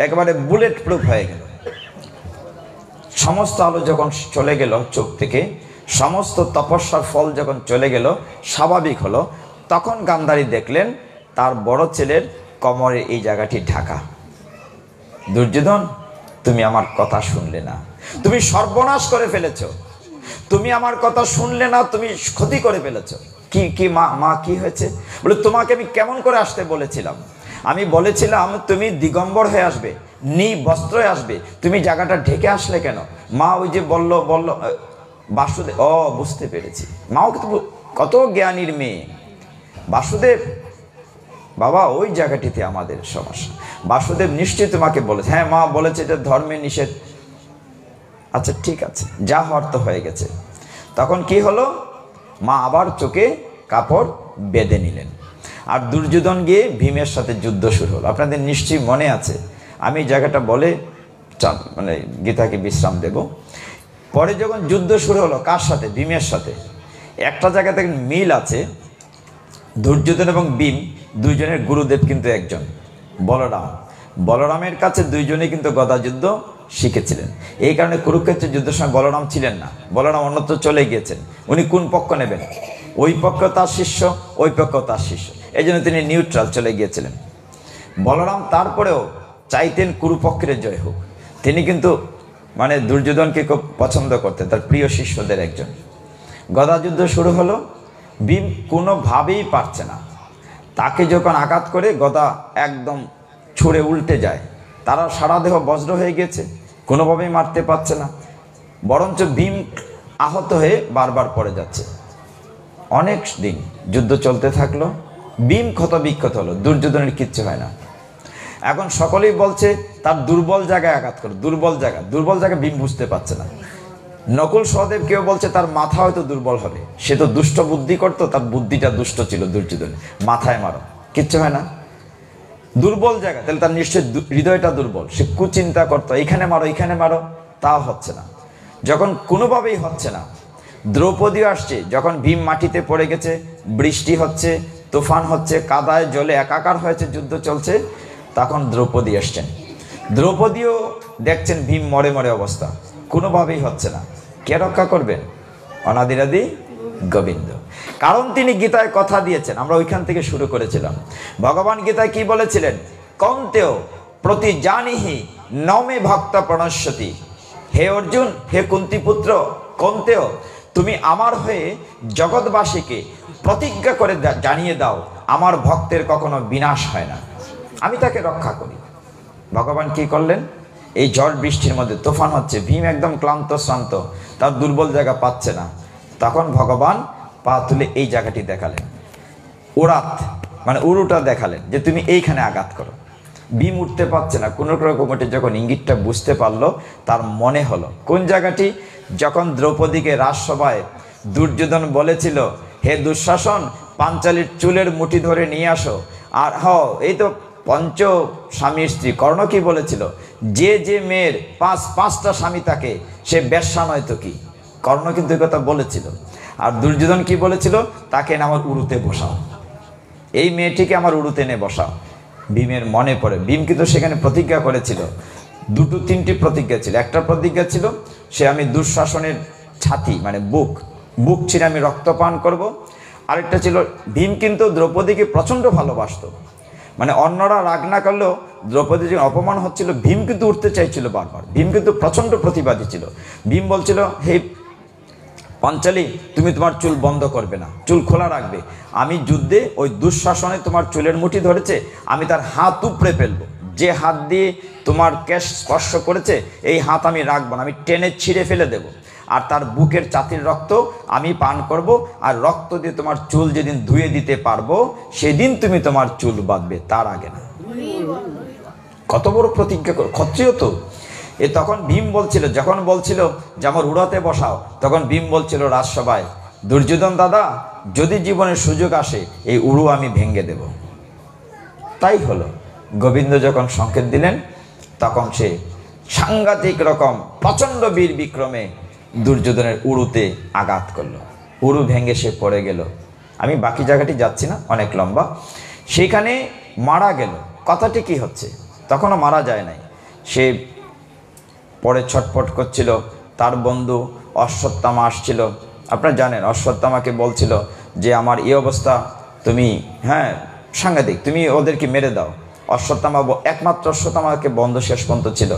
একেবারে বুলেট প্রুফ হয়ে গেল। সমস্ত আলো যখন চলে গেল চোখ থেকে, সমস্ত তপস্যার ফল যখন চলে গেল, স্বাভাবিক হলো, তখন গান্ধারী দেখলেন তার বড় ছেলের কোমরে এই জায়গাটি ঢাকা। দুর্যোধন, তুমি আমার কথা শুনলে না, তুমি সর্বনাশ করে ফেলেছ, তুমি আমার কথা শুনলে না, তুমি ক্ষতি করে ফেলেছ। কি মা কি হয়েছে? বলে, তোমাকে আমি কেমন করে আসতে বলেছিলাম? আমি বলেছিলাম তুমি দিগম্বর হয়ে আসবে, বস্ত্র হয়ে আসবে, তুমি জায়গাটা ঢেকে আসলে কেন? মা ওই যে বলল বাসুদেব, বুঝতে পেরেছি। মাও কিন্তু কত জ্ঞানীর মেয়ে। বাসুদেব, বাবা ওই জায়গাটিতে আমাদের সমস্যা, বাসুদেব নিশ্চয়ই তোমাকে বলেছে। হ্যাঁ মা বলেছে, এটা ধর্মে নিষেধ। আচ্ছা ঠিক আছে, যা হওয়ার তো হয়ে গেছে। তখন কি হলো, মা আবার চোখে কাপড় বেঁধে নিলেন, আর দুর্যোধন গিয়ে ভীমের সাথে যুদ্ধ শুরু হলো। আপনাদের নিশ্চয়ই মনে আছে, আমি জায়গাটা বলে মানে গীতাকে বিশ্রাম দেব। পরে যখন যুদ্ধ শুরু হলো, কার সাথে? ভীমের সাথে। একটা জায়গা থেকে মিল আছে, দুর্যোধন এবং ভীম দুইজনের গুরুদেব কিন্তু একজন, বলরাম। বলরামের কাছে দুইজনেই কিন্তু গদা যুদ্ধ শিখেছিলেন। এই কারণে কুরুক্ষেত্রের যুদ্ধের সময় বলরাম ছিলেন না, বলরাম অন্যত্র চলে গিয়েছেন। উনি কোন পক্ষ নেবেন? ওই পক্ষ তার শিষ্য, ওই পক্ষ তার শিষ্য, এই জন্য তিনি নিউট্রাল চলে গিয়েছিলেন। বলরাম তারপরেও চাইতেন কুরুপক্ষের জয় হোক। তিনি কিন্তু মানে দুর্যোধনকে খুব পছন্দ করতেন, তার প্রিয় শিষ্যদের একজন। গদা যুদ্ধ শুরু হলো, ভীম কোনোভাবেই পারছে না, তাকে যখন আঘাত করে গদা একদম ছুঁড়ে উল্টে যায়, তারা সারা দেহ বজ্র হয়ে গেছে, কোনোভাবেই মারতে পারছে না, বরঞ্চ ভীম আহত হয়ে বারবার পড়ে যাচ্ছে। অনেক দিন যুদ্ধ চলতে থাকলো, ভীম ক্ষত বিক্ষত হলো, দুর্যোধনের কিচ্ছু হয় না। এখন সকলেই বলছে তার দুর্বল জায়গায় আঘাত করো, দুর্বল জায়গা ভীম বুঝতে পারছে না। নকুল সহদেব কেউ বলছে তার মাথা হয়তো দুর্বল হবে, সে তো দুষ্ট বুদ্ধি করতো, তার বুদ্ধিটা দুষ্ট ছিল। দুর্যোধন মাথায় মারো, কিচ্ছু হয় না, দুর্বল জায়গা, তাহলে তার নিশ্চয়ই হৃদয়টা দুর্বল, সে কুচিন্তা করতো, এখানে মারো, তাও হচ্ছে না। যখন কোনোভাবেই হচ্ছে না, দ্রৌপদীও আসছে, যখন ভীম মাটিতে পড়ে গেছে, বৃষ্টি হচ্ছে, তুফান হচ্ছে, কাদায় জলে একাকার হয়েছে, যুদ্ধ চলছে, তখন দ্রৌপদী আসছেন। দ্রৌপদীও দেখছেন ভীম মরে অবস্থা, কোনোভাবেই হচ্ছে না। কে রক্ষা করবেন? অনাদিরাদি গোবিন্দ। কারণ তিনি গীতায় কথা দিয়েছেন, আমরা ওইখান থেকে শুরু করেছিলাম। ভগবান গীতায় কি বলেছিলেন? কন্তেও প্রতি জানিহি নমে ভক্ত প্রণশ্যতি। হে অর্জুন, হে কুন্তিপুত্র কন্তেও, তুমি আমার হয়ে জগৎবাসীকে প্রতিজ্ঞা করে জানিয়ে দাও, আমার ভক্তের কখনো বিনাশ হয় না, আমি তাকে রক্ষা করি। ভগবান কি করলেন? এই ঝড় বৃষ্টির মধ্যে তুফান হচ্ছে, ভীম একদম ক্লান্ত শ্রান্ত, তার দুর্বল জায়গা পাচ্ছে না, তখন ভগবান পা তুলে এই জায়গাটি দেখালেন, উড়াত মানে উড়ুটা দেখালেন, যে তুমি এইখানে আঘাত করো। ভীম উঠতে পারছে না, কোনো রকমটি যখন ইঙ্গিতটা বুঝতে পারলো, তার মনে হলো কোন জায়গাটি, যখন দ্রৌপদীকে রাজসভায় দুর্যোধন বলেছিল, হে দুঃশাসন, পাঞ্চালীর চুলের মুঠি ধরে নিয়ে আসো। আর এই তো পঞ্চ স্বামীর স্ত্রী, কর্ণ কি বলেছিল, যে মেয়ের পাঁচটা স্বামী থাকে সে বেশ্যা নয় তো কি, কর্ণ কিন্তু এই কথা বলেছিল। আর দুর্যোধন কি বলেছিল, তাকে আমার উড়ুতে বসাও, এই মেয়েটিকে আমার উড়ুতে এনে বসাও। ভীমের মনে পড়ে, ভীম কিন্তু সেখানে প্রতিজ্ঞা করেছিল, দুটো তিনটি প্রতিজ্ঞা ছিল। একটা প্রতিজ্ঞা ছিল, সে আমি দুঃশাসনের ছাতি মানে বুক ছিঁড়ে আমি রক্তপান করব। আরেকটা ছিল, ভীম কিন্তু দ্রৌপদীকে প্রচণ্ড ভালোবাসত, মানে অন্যরা রাগ না করলেও দ্রৌপদী যখন অপমান হচ্ছিল, ভীম কিন্তু উঠতে চাইছিল বারবার। ভীম কিন্তু প্রচণ্ড প্রতিবাদী ছিল। ভীম বলছিল, হে পাঞ্চালী, তুমি তোমার চুল বন্ধ করবে না, চুল খোলা রাখবে, আমি যুদ্ধে ওই দুঃশাসনে তোমার চুলের মুঠি ধরেছে, আমি তার হাত উপড়ে ফেলবো, যে হাত দিয়ে তোমার কেশ স্পর্শ করেছে এই হাত আমি রাখবো না, আমি টেনে ছিঁড়ে ফেলে দেব। আর তার বুকের চাতির রক্ত আমি পান করব, আর রক্ত দিয়ে তোমার চুল যেদিন ধুয়ে দিতে পারবো সেদিন তুমি তোমার চুল বাঁধবে, তার আগে না। কত বড় প্রতিজ্ঞা কর, ক্ষত্রিয় তো। তখন ভীম বলছিল, যখন বলছিল যে আমার উড়াতে বসাও, তখন ভীম বলছিল রাজসভায়, দুর্যোধন দাদা, যদি জীবনের সুযোগ আসে এই উড়ু আমি ভেঙে দেব। তাই হলো, গোবিন্দ যখন সংকেত দিলেন তখন সে সাংঘাতিক রকম প্রচণ্ড বীর বিক্রমে দুর্যোধনের উড়ুতে আঘাত করলো, উড়ু ভেঙে সে পড়ে গেল। আমি বাকি জায়গাটি যাচ্ছি না, অনেক লম্বা। সেখানে মারা গেল। কথাটি কি হচ্ছে, তখনও মারা যায় নাই, সে পরে ছটফট করছিল। তার বন্ধু অশ্বত্থামা আসছিল, আপনারা জানেন অশ্বত্থামাকে বলছিল যে আমার এই অবস্থা, তুমি সাংঘাতিক, তুমি ওদেরকে মেরে দাও। অশ্বত্থামা, একমাত্র অশ্বত্থামাকে বন্ধু শেষ পর্যন্ত ছিল,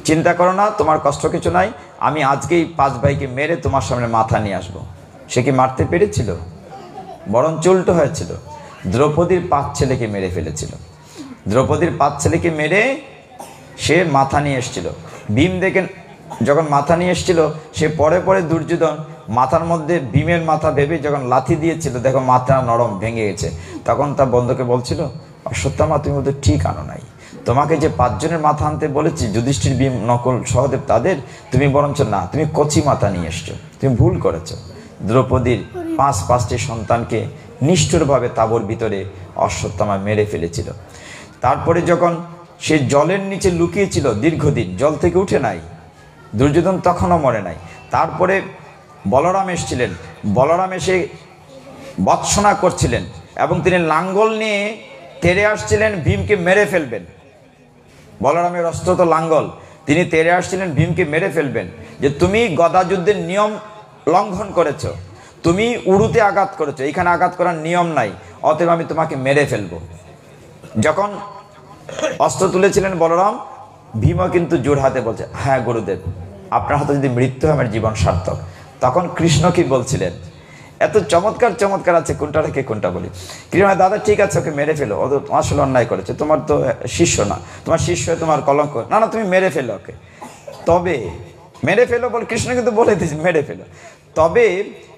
চিন্তা করো না, তোমার কষ্ট কিছু নাই, আমি আজকেই 5 ভাইকে মেরে তোমার সামনে মাথা নিয়ে আসবো। সে কি মারতে পেরেছিল? বরঞ্চ উল্টো হয়েছিল, দ্রৌপদীর 5 ছেলেকে মেরে ফেলেছিল। দ্রৌপদীর 5 ছেলেকে মেরে সে মাথা নিয়ে এসেছিল। ভীম দেখেন যখন মাথা নিয়ে এসেছিল, সে পরে পরে দুর্যোধন মাথার মধ্যে ভীমের মাথা ভেবে যখন লাথি দিয়েছিল, দেখো মাথা নরম ভেঙে গেছে, তখন তার বন্ধুকে বলছিল, অশ্বত্থামা তুমি ওদের ঠিক আনো নাই, তোমাকে যে 5 জনের মাথা আনতে বলেছি, যুধিষ্ঠির, ভীম, নকুল, সহদেব, তাদের তুমি বরঞ্চ না, তুমি কচি মাথা নিয়ে এসছো, তুমি ভুল করেছো। দ্রৌপদীর 5টি সন্তানকে নিষ্ঠুরভাবে তাঁবুর ভিতরে অশ্বত্থামা মেরে ফেলেছিল। তারপরে যখন সে জলের নিচে লুকিয়েছিল দীর্ঘদিন, জল থেকে উঠে নাই, দুর্যোধন তখনও মরে নাই। তারপরে বলরাম এসেছিলেন, বলরাম এসে বৎসনা করছিলেন এবং তিনি লাঙ্গল নিয়ে তেড়ে আসছিলেন ভীমকে মেরে ফেলবেন। বলরামের অস্ত্র তো লাঙ্গল, তিনি তেড়ে আসছিলেন ভীমকে মেরে ফেলবেন, যে তুমি গদা যুদ্ধের নিয়ম লঙ্ঘন করেছো, তুমি উড়ুতে আঘাত করেছো, এখানে আঘাত করার নিয়ম নাই, অতএব আমি তোমাকে মেরে ফেলবো। যখন অস্ত্র তুলেছিলেন বলরাম, ভীমও কিন্তু জোর হাতে বলছে, হ্যাঁ গুরুদেব, আপনার হাতে যদি মৃত্যু হয় আমার জীবন সার্থক। তখন কৃষ্ণ কি বলছিলেন, এত চমৎকার চমৎকার আছে, কোনটা রেখে কোনটা বলি। কৃষ্ণ, দাদা ঠিক আছে, ওকে মেরে ফেলো, ও তো আসলে অন্যায় করেছে, তোমার তো শিষ্য না, তোমার শিষ্য তোমার কলঙ্ক, না না তুমি মেরে ফেলো ওকে, তবে মেরে ফেলো বল, কৃষ্ণ কিন্তু বলে দিয়েছে মেরে ফেলো। তবে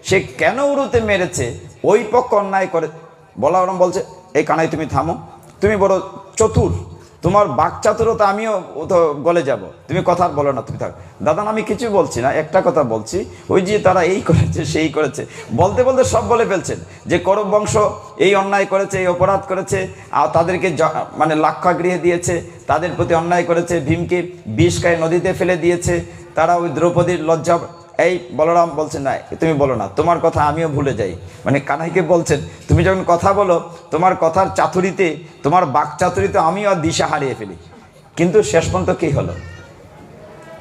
সে কেন উড়ুতে মেরেছে, ওই পক্ষ অন্যায় করে। বলরাম বলছে, এই কানাই তুমি থামো, তুমি বড় চতুর, তোমার বাকচাতুরতা আমিও তো গলে যাব, তুমি কথা বলো না, তুমি থাক। দাদা আমি কিছু বলছি না, একটা কথা বলছি, ওই যে তারা এই করেছে সেই করেছে, বলতে বলতে সব বলে ফেলছেন, যে কৌরব বংশ এই অন্যায় করেছে, এই অপরাধ করেছে, আর তাদেরকে মানে লাক্ষাগৃহে দিয়েছে, তাদের প্রতি অন্যায় করেছে, ভীমকে বিষ খায় নদীতে ফেলে দিয়েছে, তারা ওই দ্রৌপদীর লজ্জা। এই বলরাম বলছেন, না তুমি বলো না, তোমার কথা আমিও ভুলে যাই। মানে কানাইকে বলছেন, তুমি যখন কথা বলো, তোমার কথার চাতুরিতে, তোমার বাক চাতুরিতে আমিও দিশা হারিয়ে ফেলি। কিন্তু শেষ পর্যন্ত কী হলো,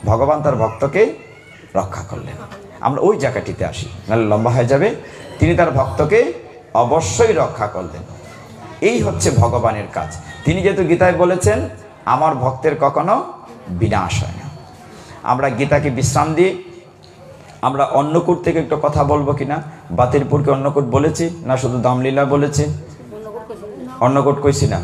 ভগবান তার ভক্তকে রক্ষা করলেন। আমরা ওই জায়গাটিতে আসি, নাহলে লম্বা হয়ে যাবে। তিনি তার ভক্তকে অবশ্যই রক্ষা করলেন। এই হচ্ছে ভগবানের কাজ। তিনি যেহেতু গীতায় বলেছেন, আমার ভক্তের কখনো বিনাশ হয় না। আমরা গীতাকে বিশ্রাম দিই। আমরা অন্নকূট থেকে একটু কথা বলবো কিনা, বাতিলপুরকে অন্নকূট বলেছি না শুধু দামলীলা বলেছি? অন্নকূট কইছি না।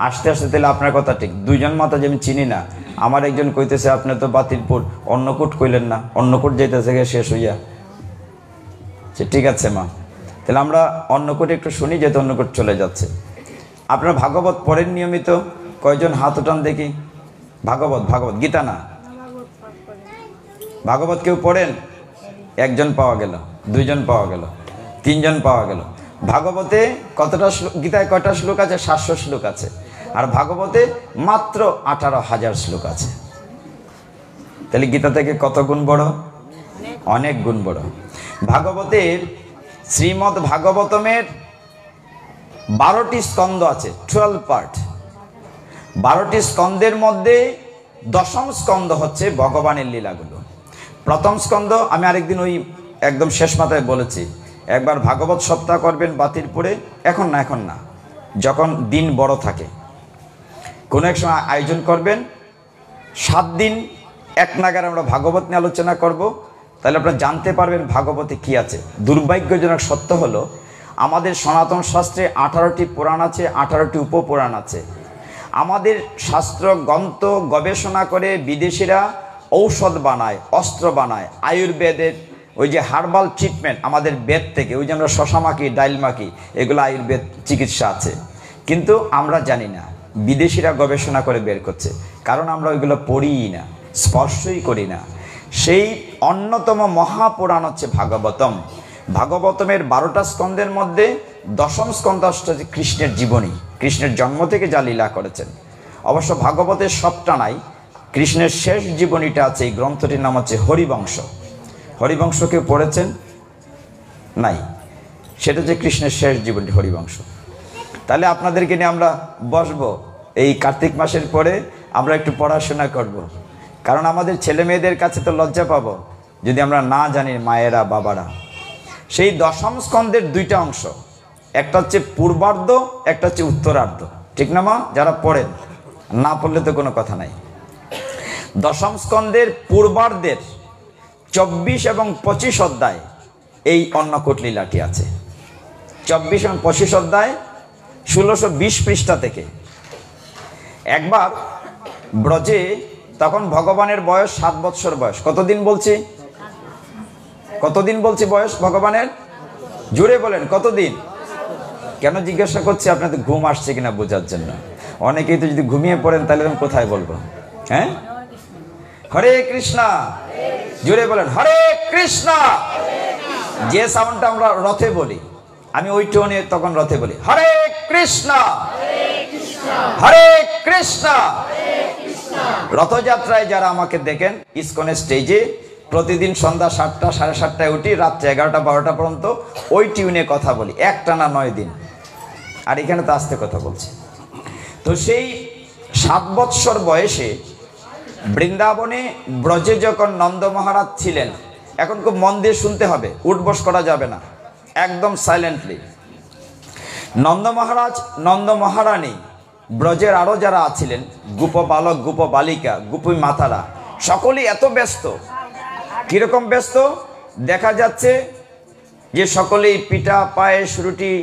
আস্তে আস্তে তাহলে আপনার কথা ঠিক, 2 জন মাতা যে আমি চিনি না, আমার একজন কইতেছে আপনি তো বাতিলপুর, অন্নকূট কইলেন না, অন্নকূট যেতেছে শেষ হইয়া। ঠিক আছে মা, তাহলে আমরা অন্নকূট একটু শুনি, যেহেতু অন্নকূট চলে যাচ্ছে। আপনারা ভাগবত পড়েন নিয়মিত? কয়জন হাত উঠান দেখি। ভাগবত, গীতা না, ভাগবত কেউ পড়েন? 1 জন পাওয়া গেল, 2 জন পাওয়া গেল, 3 জন পাওয়া গেল। ভাগবতে কতটা শ্লোক, গীতায় কয়টা শ্লোক আছে? 700 শ্লোক আছে, আর ভাগবতে মাত্র 18,000 শ্লোক আছে। তাহলে গীতা থেকে কত গুণ বড়? অনেক গুণ বড়। ভাগবতের, শ্রীমদ্ ভাগবতমের 12টি স্কন্ধ আছে, 12 পার্ট। 12টি স্কন্ধের মধ্যে 10ম স্কন্ধ হচ্ছে ভগবানের লীলাগুলো। প্রথম স্কন্ধ আমি আরেকদিন ওই একদম শেষ মাথায় বলেছি, একবার ভাগবত সপ্তাহ করবেন বাতিলপুরে, এখন না, যখন দিন বড় থাকে কোনো এক সময় আয়োজন করবেন, 7 দিন এক নাগারে আমরা ভাগবত নিয়ে আলোচনা করব। তাহলে আপনারা জানতে পারবেন ভাগবতে কি আছে। দুর্ভাগ্যজনক সত্য হলো, আমাদের সনাতন শাস্ত্রে 18টি পুরাণ আছে, 18টি উপপুরাণ আছে। আমাদের শাস্ত্র গ্রন্থ গবেষণা করে বিদেশিরা ঔষধ বানায়, অস্ত্র বানায়। আয়ুর্বেদের ওই যে হার্বাল ট্রিটমেন্ট আমাদের বেদ থেকে, ওই যে আমরা শশা মাখি, ডাইল মাখি, এগুলো আয়ুর্বেদ চিকিৎসা আছে, কিন্তু আমরা জানি না। বিদেশিরা গবেষণা করে বের করছে, কারণ আমরা ওইগুলো পড়িই না, স্পর্শই করি না। সেই অন্যতম মহাপুরাণ হচ্ছে ভাগবতম। ভাগবতমের 12টা স্কন্ধের মধ্যে 10ম স্কন্ধ হচ্ছে কৃষ্ণের জীবনী, কৃষ্ণের জন্ম থেকে যা লীলা করেছেন। অবশ্য ভাগবতের সবটা নাই, কৃষ্ণের শেষ জীবনীটা আছে। এই গ্রন্থটির নাম হচ্ছে হরিবংশ। হরিবংশ কেউ পড়েছেন? নাই। সেটা হচ্ছে কৃষ্ণের শেষ জীবনী, হরিবংশ। তাহলে আপনাদেরকে নিয়ে আমরা বসবো এই কার্তিক মাসের পরে, আমরা একটু পড়াশোনা করব। কারণ আমাদের ছেলে মেয়েদের কাছে তো লজ্জা পাবো যদি আমরা না জানি, মায়েরা বাবারা। সেই 10ম স্কন্ধের 2টা অংশ, একটা হচ্ছে পূর্বার্ধ, একটা হচ্ছে উত্তরার্ধ। ঠিক না মা? যারা পড়েন, না পড়লে তো কোনো কথা নাই। 10ম স্কন্ধের পূর্বার্ধের 24 এবং 25 অধ্যায় এই অন্নকূট লীলাটি আছে। 24 এবং 25 অধ্যায় 1620 পৃষ্ঠা থেকে। একবার ব্রজে, তখন ভগবানের বয়স 7 বৎসর বয়স। কতদিন বলছি? কতদিন বলছি বয়স ভগবানের? জুড়ে বলেন কতদিন? কেন জিজ্ঞাসা করছি? আপনাদের ঘুম আসছে কিনা বোঝার জন্য। অনেকেই তো যদি ঘুমিয়ে পড়েন তাহলে আমি কোথায় বলবো? হ্যাঁ, হরে কৃষ্ণ, জুড়ে বলেন হরে কৃষ্ণ। যে সাউন্ডটা আমরা রথে বলি, আমি ওই টোনে তখন রথে বলি হরে কৃষ্ণ, হরে কৃষ্ণ। রথযাত্রায় যারা আমাকে দেখেন ইসকনের স্টেজে, প্রতিদিন সন্ধ্যা 7টা সাড়ে 7টায় উঠি, রাত্রে 11টা 12টা পর্যন্ত ওই টিউনে কথা বলি, একটানা 9 দিন। আর এখানে তো আস্তে কথা বলছি। তো সেই 7 বৎসর বয়সে বৃন্দাবনে ব্রজে যখন নন্দ মহারাজ ছিলেন, এখন খুব মন দিয়ে শুনতে হবে, উঠবস করা যাবে না, একদম সাইলেন্টলি। নন্দ মহারাজ, নন্দ মহারানী, ব্রজের আরও যারা আছিলেন, গোপ বালক, গোপ বালিকা, গোপী মাতারা, সকলেই এত ব্যস্ত। কিরকম ব্যস্ত? দেখা যাচ্ছে যে সকলেই পিঠা, পায়েস, রুটি,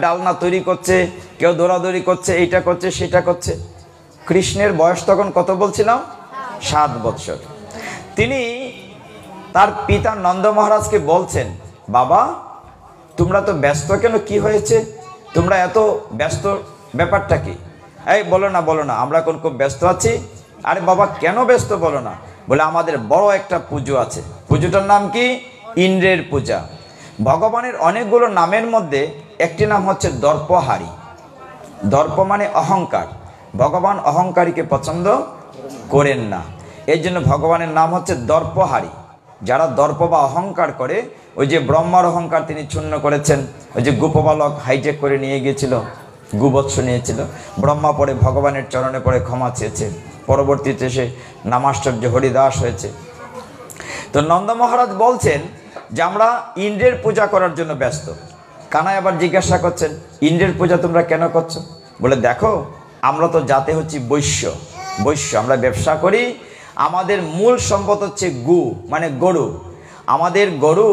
ডালনা তৈরি করছে, কেউ দৌড়াদৌড়ি করছে, এইটা করছে সেটা করছে। কৃষ্ণের বয়স তখন কত বলছিলাম? 7 বৎসর। তিনি তার পিতা নন্দ মহারাজকে বলছেন, বাবা তোমরা তো ব্যস্ত কেন, কি হয়েছে? তোমরা এত ব্যস্ত, ব্যাপারটা কি? এই বলো না, বলো না, আমরা কোন খুব ব্যস্ত আছি। আরে বাবা কেন ব্যস্ত বলো না? বলে আমাদের বড় একটা পুজো আছে। পুজোটার নাম কি? ইন্দ্রের পূজা। ভগবানের অনেকগুলো নামের মধ্যে একটি নাম হচ্ছে দর্পহারি। দর্প মানে অহংকার। ভগবান অহংকারীকে পছন্দ করেন না, এই জন্য ভগবানের নাম হচ্ছে দর্পহারি। যারা দর্প বা অহংকার করে, ওই যে ব্রহ্মার অহংকার তিনি চূর্ণ করেছেন। ওই যে গোপবালক হাইজ্যাক করে নিয়ে গিয়েছিল, গোবৎস নিয়েছিল, ব্রহ্মা পরে ভগবানের চরণে পড়ে ক্ষমা চেয়েছে, পরবর্তীতে সে নামাশ্চর্য হরিদাস হয়েছে। তো নন্দ মহারাজ বলছেন যে আমরা ইন্দ্রের পূজা করার জন্য ব্যস্ত। কানাই আবার জিজ্ঞাসা করছেন, ইন্দ্রের পূজা তোমরা কেন করছো? বলে দেখো, আমরা তো জাতে হচ্ছি বৈশ্য, বৈশ্য, আমরা ব্যবসা করি। আমাদের মূল সম্পদ হচ্ছে গু, মানে গরু। আমাদের গরু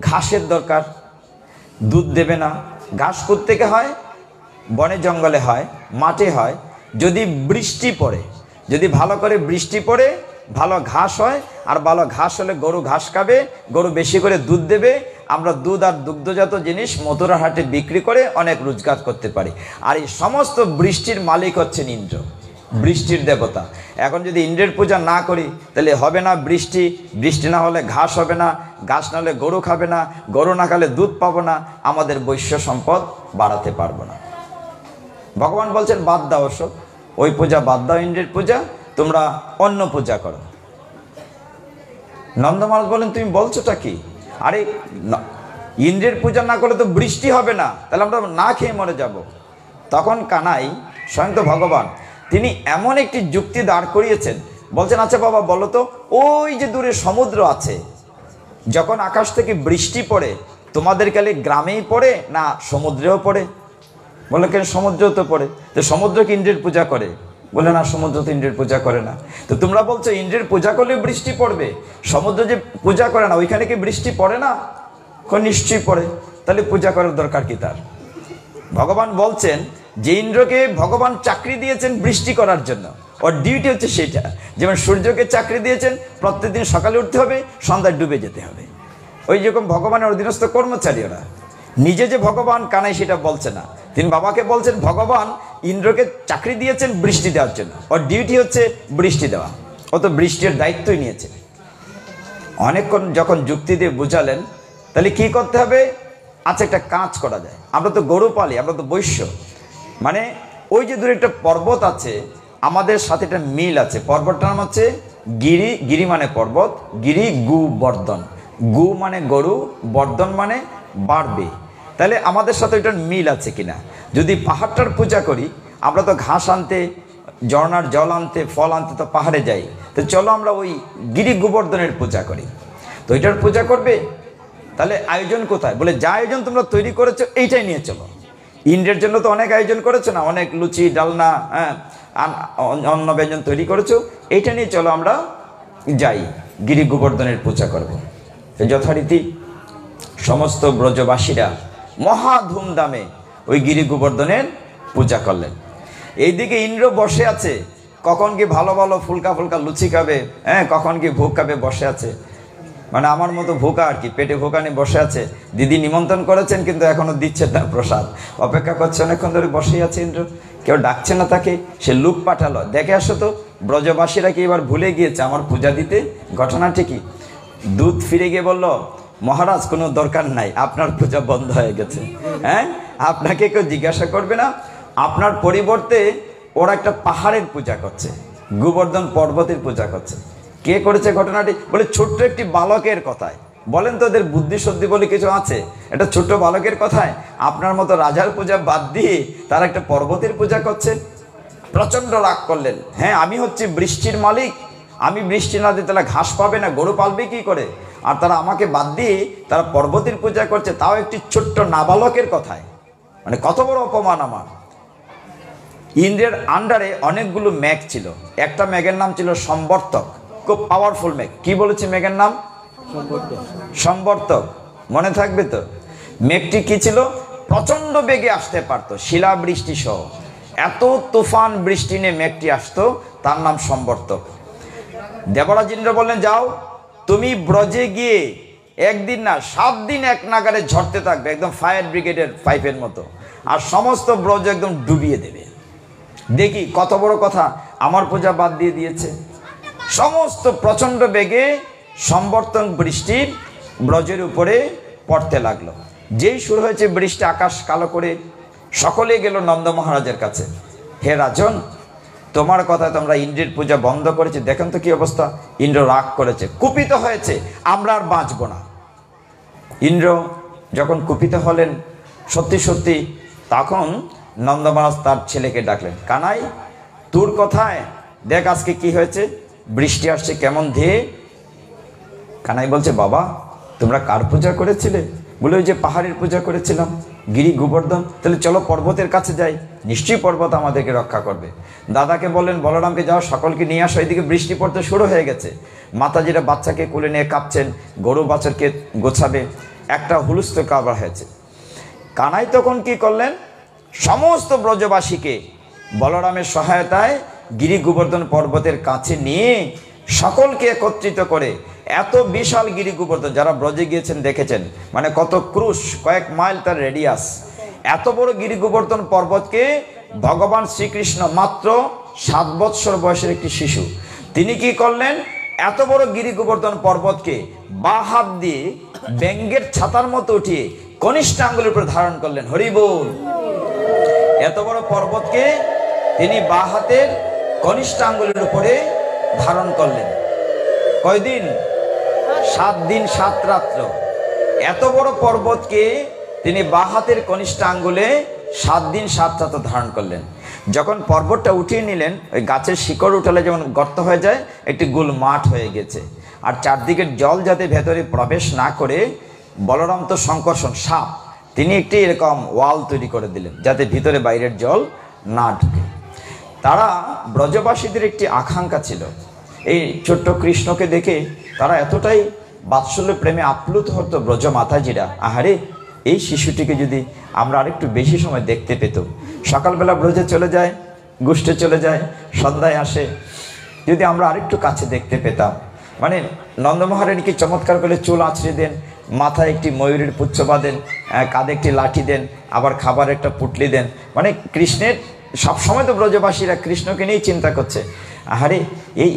ঘাসের দরকার, দুধ দেবে না। ঘাস কোত্থেকে হয়? বনে জঙ্গলে হয়, মাঠে হয়। যদি বৃষ্টি পড়ে, যদি ভালো করে বৃষ্টি পড়ে, ভালো ঘাস হয়। আর ভালো ঘাস হলে গরু ঘাস খাবে, গরু বেশি করে দুধ দেবে। আমরা দুধ আর দুগ্ধজাত জিনিস মথুরা হাটে বিক্রি করে অনেক রোজগার করতে পারি। আর এই সমস্ত বৃষ্টির মালিক হচ্ছেন ইন্দ্র, বৃষ্টির দেবতা। এখন যদি ইন্দ্রের পূজা না করি তাহলে হবে না বৃষ্টি, বৃষ্টি না হলে ঘাস হবে না, ঘাস না হলে গরু খাবে না, গরু না খেলে দুধ পাবো না, আমাদের বৈশ্য সম্পদ বাড়াতে পারবো না। ভগবান বলছেন বাদ দাও ওসব, ওই পূজা বাদ দাও, ইন্দ্রের পূজা, তোমরা অন্য পূজা করো। নন্দ মহারাজ বলেন তুমি বলছোটা কি? আরে ইন্দ্রের পূজা না করলে তো বৃষ্টি হবে না, তাহলে আমরা না খেয়ে মরে যাব। তখন কানাই, স্বয়ং তো ভগবান, তিনি এমন একটি যুক্তি দাঁড় করিয়েছেন। বলছেন আচ্ছা বাবা বলো তো, ওই যে দূরে সমুদ্র আছে, যখন আকাশ থেকে বৃষ্টি পড়ে তোমাদের কালে গ্রামেই পড়ে না সমুদ্রেও পড়ে? বলে কেন, সমুদ্রেও তো পড়ে। তো সমুদ্র কি ইন্দ্রের পূজা করে? বলে না, সমুদ্র তো ইন্দ্রের পূজা করে না। তো তোমরা বলছো ইন্দ্রের পূজা করলে বৃষ্টি পড়বে, সমুদ্র যে পূজা করে না ওইখানে কি বৃষ্টি পড়ে না? নিশ্চয়ই পড়ে, তাহলে পূজা করার দরকার কি তার? ভগবান বলছেন যে ইন্দ্রকে ভগবান চাকরি দিয়েছেন বৃষ্টি করার জন্য। ওর ডিউটি হচ্ছে সেটা। যেমন সূর্যকে চাকরি দিয়েছেন প্রত্যেকদিন সকালে উঠতে হবে, সন্ধ্যায় ডুবে যেতে হবে। ওই রকম ভগবানের অধীনস্থ কর্মচারী ওরা। নিজে যে ভগবান, কানাই সেটা বলছে না। তিনি বাবাকে বলছেন ভগবান ইন্দ্রকে চাকরি দিয়েছেন বৃষ্টি দেওয়ার জন্য, ওর ডিউটি হচ্ছে বৃষ্টি দেওয়া। ও তো বৃষ্টির দায়িত্বই নিয়েছে। অনেকক্ষণ যখন যুক্তি দিয়ে বুঝালেন, তাহলে কি করতে হবে? আচ্ছা, একটা কাজ করা যায়। আমরা তো গরু পালি, আমরা তো বৈশ্য, মানে ওই যে দূরে একটা পর্বত আছে, আমাদের সাথে একটা মিল আছে। পর্বতটার নাম হচ্ছে গিরি। গিরি মানে পর্বত, গিরি গু বর্ধন। গু মানে গরু, বর্ধন মানে বাড়বে। তাহলে আমাদের সাথে ওইটার মিল আছে কিনা। যদি পাহাড়টার পূজা করি, আমরা তো ঘাস আনতে, ঝর্ণার জল আনতে, ফল আনতে তো পাহাড়ে যাই। তো চলো আমরা ওই গিরি গোবর্ধনের পূজা করি। তো এটার পূজা করবে, তাহলে আয়োজন কোথায়? বলে যা আয়োজন তোমরা তৈরি করেছো এইটাই নিয়ে চলো। ইন্দ্রের জন্য তো অনেক আয়োজন করেছো না, অনেক লুচি ডালনা, হ্যাঁ, অন্ন ব্যঞ্জন তৈরি করেছো, এইটা নিয়ে চলো আমরা যাই, গিরি গোবর্ধনের পূজা করব। যথারীতি সমস্ত ব্রজবাসীরা মহা ধুমধামে ওই গিরি গোবর্ধনের পূজা করলেন। এইদিকে ইন্দ্র বসে আছে, কখন কি ভালো ভালো ফুলকা ফুলকা লুচি খাবে, হ্যাঁ, কখন কি ভোগ খাবে বসে আছে। মানে আমার মতো ভোকা আর কি, পেটে ভোকা নিয়ে বসে আছে। দিদি নিমন্ত্রণ করেছেন কিন্তু এখনো দিচ্ছেন না প্রসাদ, অপেক্ষা করছে, অনেকক্ষণ ধরে বসেই আছে ইন্দ্র, কেউ ডাকছে না তাকে। সে লোক পাঠালো, দেখে আসো তো ব্রজবাসীরা কি এবার ভুলে গিয়েছে আমার পূজা দিতে, ঘটনাটি কি। দূত ফিরে গিয়ে বলল, মহারাজ কোনো দরকার নাই, আপনার পূজা বন্ধ হয়ে গেছে। হ্যাঁ, আপনাকে কেউ জিজ্ঞাসা করবে না, আপনার পরিবর্তে ওরা একটা পাহাড়ের পূজা করছে, গোবর্ধন পর্বতের পূজা করছে। কে করেছে ঘটনাটি? বলে ছোট্ট একটি বালকের কথায়। বলেন তো ওদের বুদ্ধি সদ্ধি বলে কিছু আছে? একটা ছোট্ট বালকের কথায় আপনার মতো রাজার পূজা বাদ দিয়ে তারা একটা পর্বতের পূজা করছে। প্রচণ্ড রাগ করলেন। হ্যাঁ, আমি হচ্ছি বৃষ্টির মালিক, আমি বৃষ্টি না দিয়ে তারা ঘাস পাবে না, গরু পালবে কি করে? আর তারা আমাকে বাদ দিয়ে তারা পর্বতের পূজা করছে, তাও একটি ছোট্ট নাবালকের কথায়। মানে কত বড় অপমান আমার। ইন্দ্রের আন্ডারে অনেকগুলো মেঘ ছিল। একটা মেঘের নাম ছিল সম্বর্তক, খুব পাওয়ারফুল মেঘ। কি বলেছি মেঘের নাম? সম্বর্তক, মনে থাকবে তো। মেঘটি কি ছিল? প্রচন্ড বেগে আসতে পারতো, শিলা বৃষ্টি সহ। এত তুফান বৃষ্টি নিয়ে মেঘটি আসতো, তার নাম সম্বর্তক। দেবরাজ ইন্দ্র বললেন, যাও তুমি ব্রজে গিয়ে একদিন না 7 দিন এক নাগারে ঝরতে থাকবে, একদম ফায়ার ব্রিগেডের পাইপের মতো, আর সমস্ত ব্রজ একদম ডুবিয়ে দেবে। দেখি কত বড় কথা, আমার পূজা বাদ দিয়ে দিয়েছে। সমস্ত প্রচণ্ড বেগে সম্বর্তন বৃষ্টি ব্রজের উপরে পড়তে লাগলো। যেই শুরু হয়েছে বৃষ্টি, আকাশ কালো করে সকলে গেল নন্দ মহারাজের কাছে। হে রাজন, তোমার কথা তোমরা ইন্দ্রের পূজা বন্ধ করেছে, দেখেন তো কি অবস্থা। ইন্দ্র রাগ করেছে, কুপিত হয়েছে, আমরা আর বাঁচব না। ইন্দ্র যখন কুপিত হলেন সত্যি সত্যি, তখন নন্দ মহারাজ তার ছেলেকে ডাকলেন, কানাই তোর কথায় দেখ আজকে কি হয়েছে, বৃষ্টি আসছে কেমন ধেয়ে। কানাই বলছে, বাবা তোমরা কার পূজা করেছিলে? বলে ওই যে পাহাড়ের পূজা করেছিলাম, গিরি গোবর্ধন। তাহলে চলো পর্বতের কাছে যাই, নিশ্চয়ই পর্বত আমাদেরকে রক্ষা করবে। দাদাকে বললেন, বলরামকে যাও, সকলকে নিয়ে আসো, এদিকে বৃষ্টি পড়তে শুরু হয়ে গেছে। মাতাজিরা বাচ্চাকে কোলে নিয়ে কাঁপছেন, গরু বাছরকে গোছাবে, একটা হুলস্থুল কারবার হয়েছে। কানাই তখন কি করলেন, সমস্ত ব্রজবাসীকে বলরামের সহায়তায় গিরি গোবর্ধন পর্বতের কাছে নিয়ে সকলকে একত্রিত করে, এত বিশাল গিরি গোবর্ধন, যারা ব্রজে গিয়েছেন দেখেছেন, মানে কত ক্রুশ, কয়েক মাইল তার রেডিয়াস, এত বড় গিরি গোবর্ধন পর্বতকে ভগবান শ্রীকৃষ্ণ, মাত্র 7 বৎসর বয়সের একটি শিশু, তিনি কি করলেন, এত বড় গিরি গোবর্ধন পর্বতকে বা হাত দিয়ে ব্যাঙ্গের ছাতার মতো উঠিয়ে কনিষ্ঠ আঙ্গুলের উপর ধারণ করলেন। হরি বল। এত বড় পর্বতকে তিনি বা হাতের কনিষ্ঠ আঙ্গুলের উপরে ধারণ করলেন। কয়দিন? 7 দিন 7 রাত্র। এত বড় পর্বতকে তিনি বা হাতের কনিষ্ঠ আঙ্গুলে 7 দিন 7 রাত্র ধারণ করলেন। যখন পর্বতটা উঠিয়ে নিলেন, ওই গাছের শিকড় উঠালে যেমন গর্ত হয়ে যায়, একটি গোল মাঠ হয়ে গেছে। আর চারদিকের জল যাতে ভেতরে প্রবেশ না করে, বলরাম তো সংকর্ষণ সাপ, তিনি একটি এরকম ওয়াল তৈরি করে দিলেন যাতে ভিতরে বাইরের জল না ঢুকে। তারা ব্রজবাসীদের একটি আকাঙ্ক্ষা ছিল, এই ছোট্ট কৃষ্ণকে দেখে তারা এতটাই বাৎসল্য প্রেমে আপ্লুত হতো ব্রজ মাতাজিরা, আহারে এই শিশুটিকে যদি আমরা আরেকটু বেশি সময় দেখতে পেতাম। সকালবেলা ব্রজে চলে যায়, গোষ্ঠে চলে যায়, সন্ধ্যায় আসে। যদি আমরা আরেকটু কাছে দেখতে পেতাম, মানে নন্দমহারানীকে চমৎকার করে চুল আঁচড়ে দেন, মাথায় একটি ময়ূরের পুচ্ছ বাঁধেন, কাঁধে একটি লাঠি দেন, আবার খাবার একটা পুটলি দেন। মানে কৃষ্ণের সবসময় তো ব্রজবাসীরা কৃষ্ণকে নিয়েই চিন্তা করছে, আরে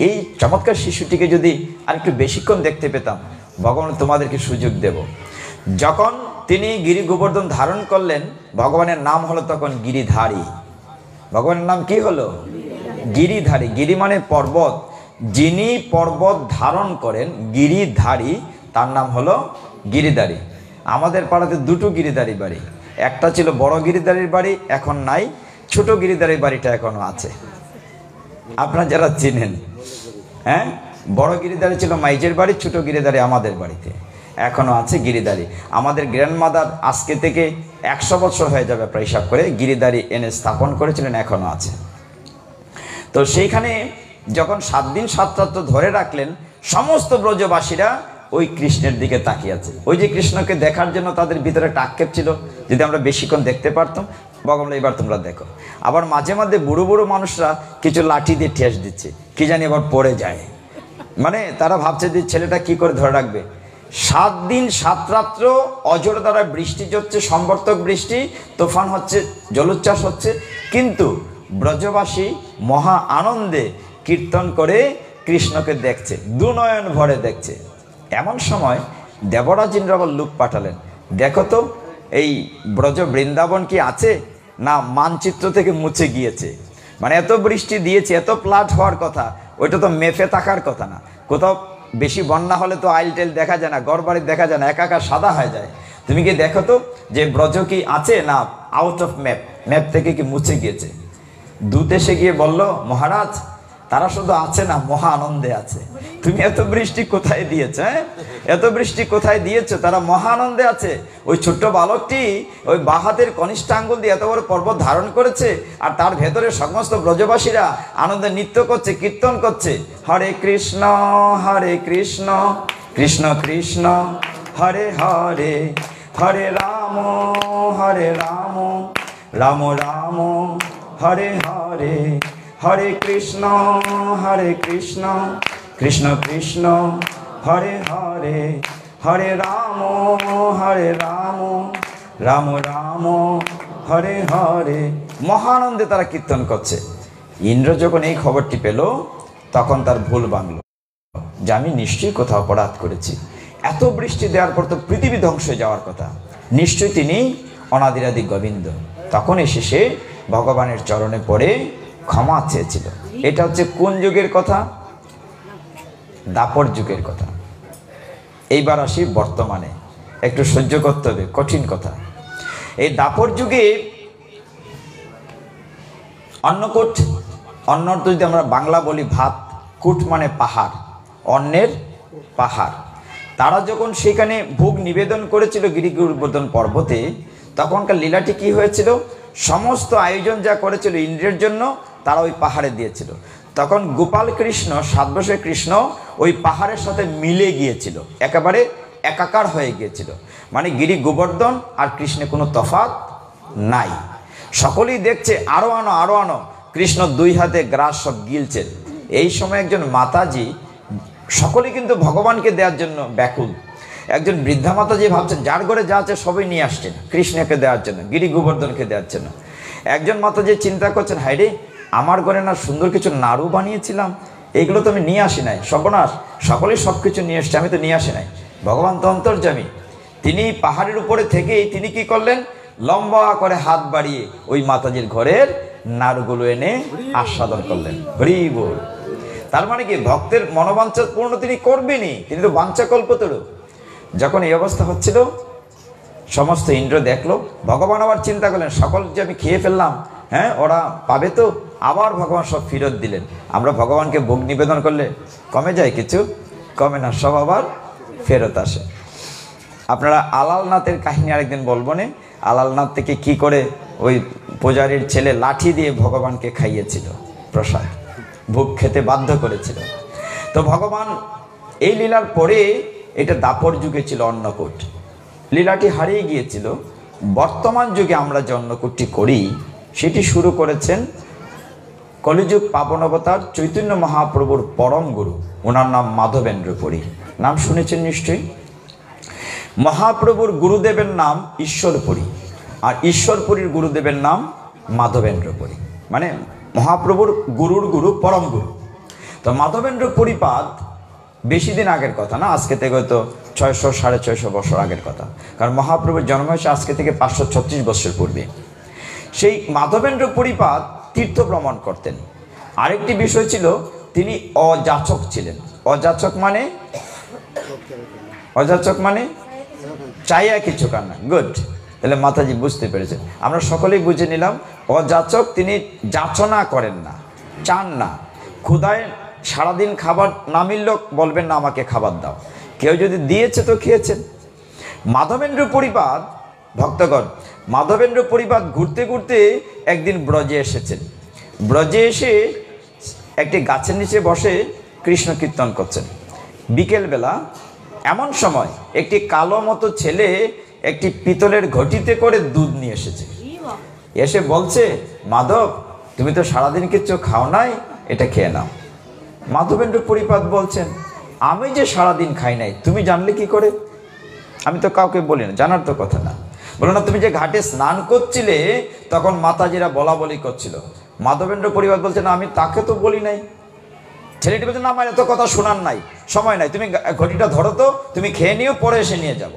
এই চমৎকার শিশুটিকে যদি আরেকটু বেশিক্ষণ দেখতে পেতাম। ভগবান তোমাদেরকে সুযোগ দেব। যখন তিনি গিরি গোবর্ধন ধারণ করলেন, ভগবানের নাম হলো তখন গিরিধারী। ভগবানের নাম কি হলো? গিরিধারী। গিরি মানে পর্বত, যিনি পর্বত ধারণ করেন গিরিধারী, তার নাম হলো গিরিধারী। আমাদের পাড়াতে দুটো গিরিধারী বাড়ি, একটা ছিল বড় গিরিধারীর বাড়ি, এখন নাই। ছোট গিরিধারীর বাড়িটা এখনো আছে, আপনারা যারা চিনেন। হ্যাঁ, বড় গিরিধারী ছিল মাইজের বাড়ি, ছোট গিরিধারী আমাদের বাড়িতে এখনো আছে গিরিধারী। আমাদের গ্র্যান্ডমাদার আজকে থেকে 100 বছর হয়ে যাবে প্রায় হিসাব করে, গিরিধারী এনে স্থাপন করেছিলেন, এখনো আছে। তো সেইখানে যখন 7 দিন 7 রাত্র ধরে রাখলেন, সমস্ত ব্রজবাসীরা ওই কৃষ্ণের দিকে তাকিয়ে আছে। ওই যে কৃষ্ণকে দেখার জন্য তাদের ভিতরে একটা আক্ষেপ ছিল, যদি আমরা বেশিক্ষণ দেখতে পারতাম। ভগবান এবার তোমরা দেখো। আবার মাঝে মাঝে বুড়ো বুড়ো মানুষরা কিছু লাঠি দিয়ে ঠেস দিচ্ছে, কি জানি আবার পড়ে যায়। মানে তারা ভাবছে যে ছেলেটা কি করে ধরে রাখবে। 7 দিন 7 রাত্র অজর দ্বারা বৃষ্টি হচ্ছে, সম্বর্তক বৃষ্টি, তুফান হচ্ছে, জলোচ্ছ্বাস হচ্ছে, কিন্তু ব্রজবাসী মহা আনন্দে কীর্তন করে কৃষ্ণকে দেখছে, দুনয়ন ভরে দেখছে। এমন সময় দেবরাজ ইন্দ্র আবার লোক পাঠালেন, দেখো তো এই ব্রজ বৃন্দাবন কি আছে না মানচিত্র থেকে মুছে গিয়েছে। মানে এত বৃষ্টি দিয়েছে, এত প্লাট হওয়ার কথা, ওইটা তো মেপে থাকার কথা না। কোথাও বেশি বন্যা হলে তো আইল টেল দেখা যায় না, ঘর বাড়ি দেখা যায় না, একাকার সাদা হয়ে যায়। তুমি কি দেখো তো যে ব্রজ কি আছে না আউট অফ ম্যাপ থেকে কি মুছে গিয়েছে। দূত এসে গিয়ে বলল, মহারাজ তারা শুধু আছে না, মহা আনন্দে আছে। তুমি এত বৃষ্টি কোথায় দিয়েছো? এত বৃষ্টি কোথায় দিয়েছো? তারা মহা আনন্দে আছে। ওই ছোট্ট বালকটি ওই বাঁ হাতের কনিষ্ঠ আঙ্গুল দিয়ে এত বড় পর্বত ধারণ করেছে, আর তার ভেতরে সমস্ত ব্রজবাসীরা আনন্দে নৃত্য করছে, কীর্তন করছে, হরে কৃষ্ণ কৃষ্ণ কৃষ্ণ হরে হরে, হরে রাম রাম রাম হরে হরে, হরে কৃষ্ণ কৃষ্ণ কৃষ্ণ হরে হরে, হরে রাম রাম রাম হরে হরে। মহানন্দে তারা কীর্তন করছে। ইন্দ্র যখন এই খবরটি পেল, তখন তার ভুল ভাঙল যে আমি নিশ্চয়ই কোথাও অপরাধ করেছি। এত বৃষ্টি দেওয়ার পর তো পৃথিবী ধ্বংস হয়ে যাওয়ার কথা, নিশ্চয়ই তিনি অনাদিরাদি গোবিন্দ। তখন এসে সে ভগবানের চরণে পড়ে ক্ষমা চেয়েছিল। এটা হচ্ছে কোন যুগের কথা? দাপর যুগের কথা। এইবার আসি বর্তমানে, একটু সহ্য করতে হবে, কঠিন কথা। এই দাপর যুগে অন্নকূট, অন্ন যদি আমরা বাংলা বলি ভাত, কূট মানে পাহাড়, অন্নের পাহাড়। তারা যখন সেখানে ভোগ নিবেদন করেছিল গিরি গোবর্ধন পর্বতে, তখনকার লীলাটি কি হয়েছিল? সমস্ত আয়োজন যা করেছিল ইন্দ্রের জন্য, তারা ওই পাহাড়ে দিয়েছিল। তখন গোপাল কৃষ্ণ, 7 বছরের কৃষ্ণ, ওই পাহাড়ের সাথে মিলে গিয়েছিল, একেবারে একাকার হয়ে গিয়েছিল। মানে গিরি গোবর্ধন আর কৃষ্ণে কোনো তফাৎ নাই। সকলেই দেখছে আরো আনো আরো আনো, কৃষ্ণ 2 হাতে গ্রাস সব গিলছেন। এই সময় একজন মাতাজি, সকলেই কিন্তু ভগবানকে দেওয়ার জন্য ব্যাকুল। একজন বৃদ্ধা মাতাজি ভাবছেন যার ঘরে যা আছে সবই নিয়ে আসছেন কৃষ্ণকে দেওয়ার জন্য, গিরি গোবর্ধনকে দেওয়ার জন্য। একজন মাতাজি চিন্তা করছেন, হায় রে, আমার ঘরে না সুন্দর কিছু নাড়ু বানিয়েছিলাম, এইগুলো তো আমি নিয়ে আসি নাই, সর্বনাশ, সকলেই সব কিছু নিয়ে এসছে, আমি তো নিয়ে আসি নাই। ভগবান তো অন্তর্যামী, তিনি পাহাড়ের উপরে থেকেই তিনি কি করলেন? লম্বা করে হাত বাড়িয়ে ওই মাতাজির ঘরের নাড়ুগুলো এনে আস্বাদন করলেন। হরি বল। তার মানে কি, ভক্তের মনোবাঞ্ছা পূর্ণ তিনি করবেনই, তিনি তো বাঞ্ছা কল্পতরু। যখন এই অবস্থা হচ্ছিল, সমস্ত ইন্দ্র দেখলো, ভগবান আবার চিন্তা করলেন সকল যে আমি খেয়ে ফেললাম, হ্যাঁ ওরা পাবে তো, আবার ভগবান সব ফেরত দিলেন। আমরা ভগবানকে ভোগ নিবেদন করলে কমে যায়? কিছু কমে না, সব আবার ফেরত আসে। আপনারা আলালনাথের কাহিনী আরেকদিন বলবো না, আলালনাথ থেকে কি করে ওই পূজারীর ছেলে লাঠি দিয়ে ভগবানকে খাইয়েছিল প্রসাদ, ভোগ খেতে বাধ্য করেছিল। তো ভগবান এই লীলার পরে, এটা দাপর যুগে ছিল অন্নকূট, লীলাটি হারিয়ে গিয়েছিল। বর্তমান যুগে আমরা যে অন্নকূটটি করি, সেটি শুরু করেছেন কলিযুগ পাবন অবতার চৈতন্য মহাপ্রভুর পরম গুরু, ওনার নাম মাধবেন্দ্র পুরী। নাম শুনেছেন নিশ্চয়ই। মহাপ্রভুর গুরুদেবের নাম ঈশ্বরপুরী, আর ঈশ্বরপুরীর গুরুদেবের নাম মাধবেন্দ্র পুরী, মানে মহাপ্রভুর গুরুর গুরু, পরম গুরু। তো মাধবেন্দ্র পুরীপাদ বেশি দিন আগের কথা না, আজকে থেকে হয়তো 600 650 বছর আগের কথা, কারণ মহাপ্রভুর জন্ম হয়েছে আজকে থেকে 536 বছর পূর্বে। সেই মাধবেন্দ্র পুরীপাদ তীর্থ ভ্রমণ করতেন। আরেকটি বিষয় ছিল, তিনি অযাচক ছিলেন। অযাচক মানে চাইয়া কিছু কান না। গুড, তাহলে মাতাজি বুঝতে পেরেছেন, আমরা সকলেই বুঝে নিলাম। অযাচক, তিনি যাচনা করেন না, চান না। ক্ষুধায় সারাদিন খাবার না মিলল বলবেন না আমাকে খাবার দাও, কেউ যদি দিয়েছে তো খেয়েছেন। মাধবেন্দ্র পুরীপাদ, ভক্তগণ, মাধবেন্দ্র পুরীপাদ ঘুরতে ঘুরতে একদিন ব্রজে এসেছেন। ব্রজে এসে একটি গাছের নিচে বসে কৃষ্ণ কীর্তন করছেন। বিকেলবেলা এমন সময় একটি কালো মতো ছেলে একটি পিতলের ঘটিতে করে দুধ নিয়ে এসেছে। এসে বলছে, মাধব তুমি তো সারাদিন কিছু খাও নাই, এটা খেয়ে নাও। মাধবেন্দ্র পুরীপাদ বলছেন, আমি যে সারাদিন খাই নাই তুমি জানলে কি করে? আমি তো কাউকে বলি না, জানার তো কথা না। বলো না, তুমি যে ঘাটে স্নান করছিলে তখন মাতাজিরা বলা বলি করছিল। মাধবেন্দ্র পুরীপাদ বলছে, না আমি তাকে তো বলি নাই। ছেলেটি বলছে, না আমার এত কথা শোনার নাই, সময় নাই, তুমি ঘটিটা ধরো তো, তুমি খেয়ে নিও, পরে এসে নিয়ে যাব।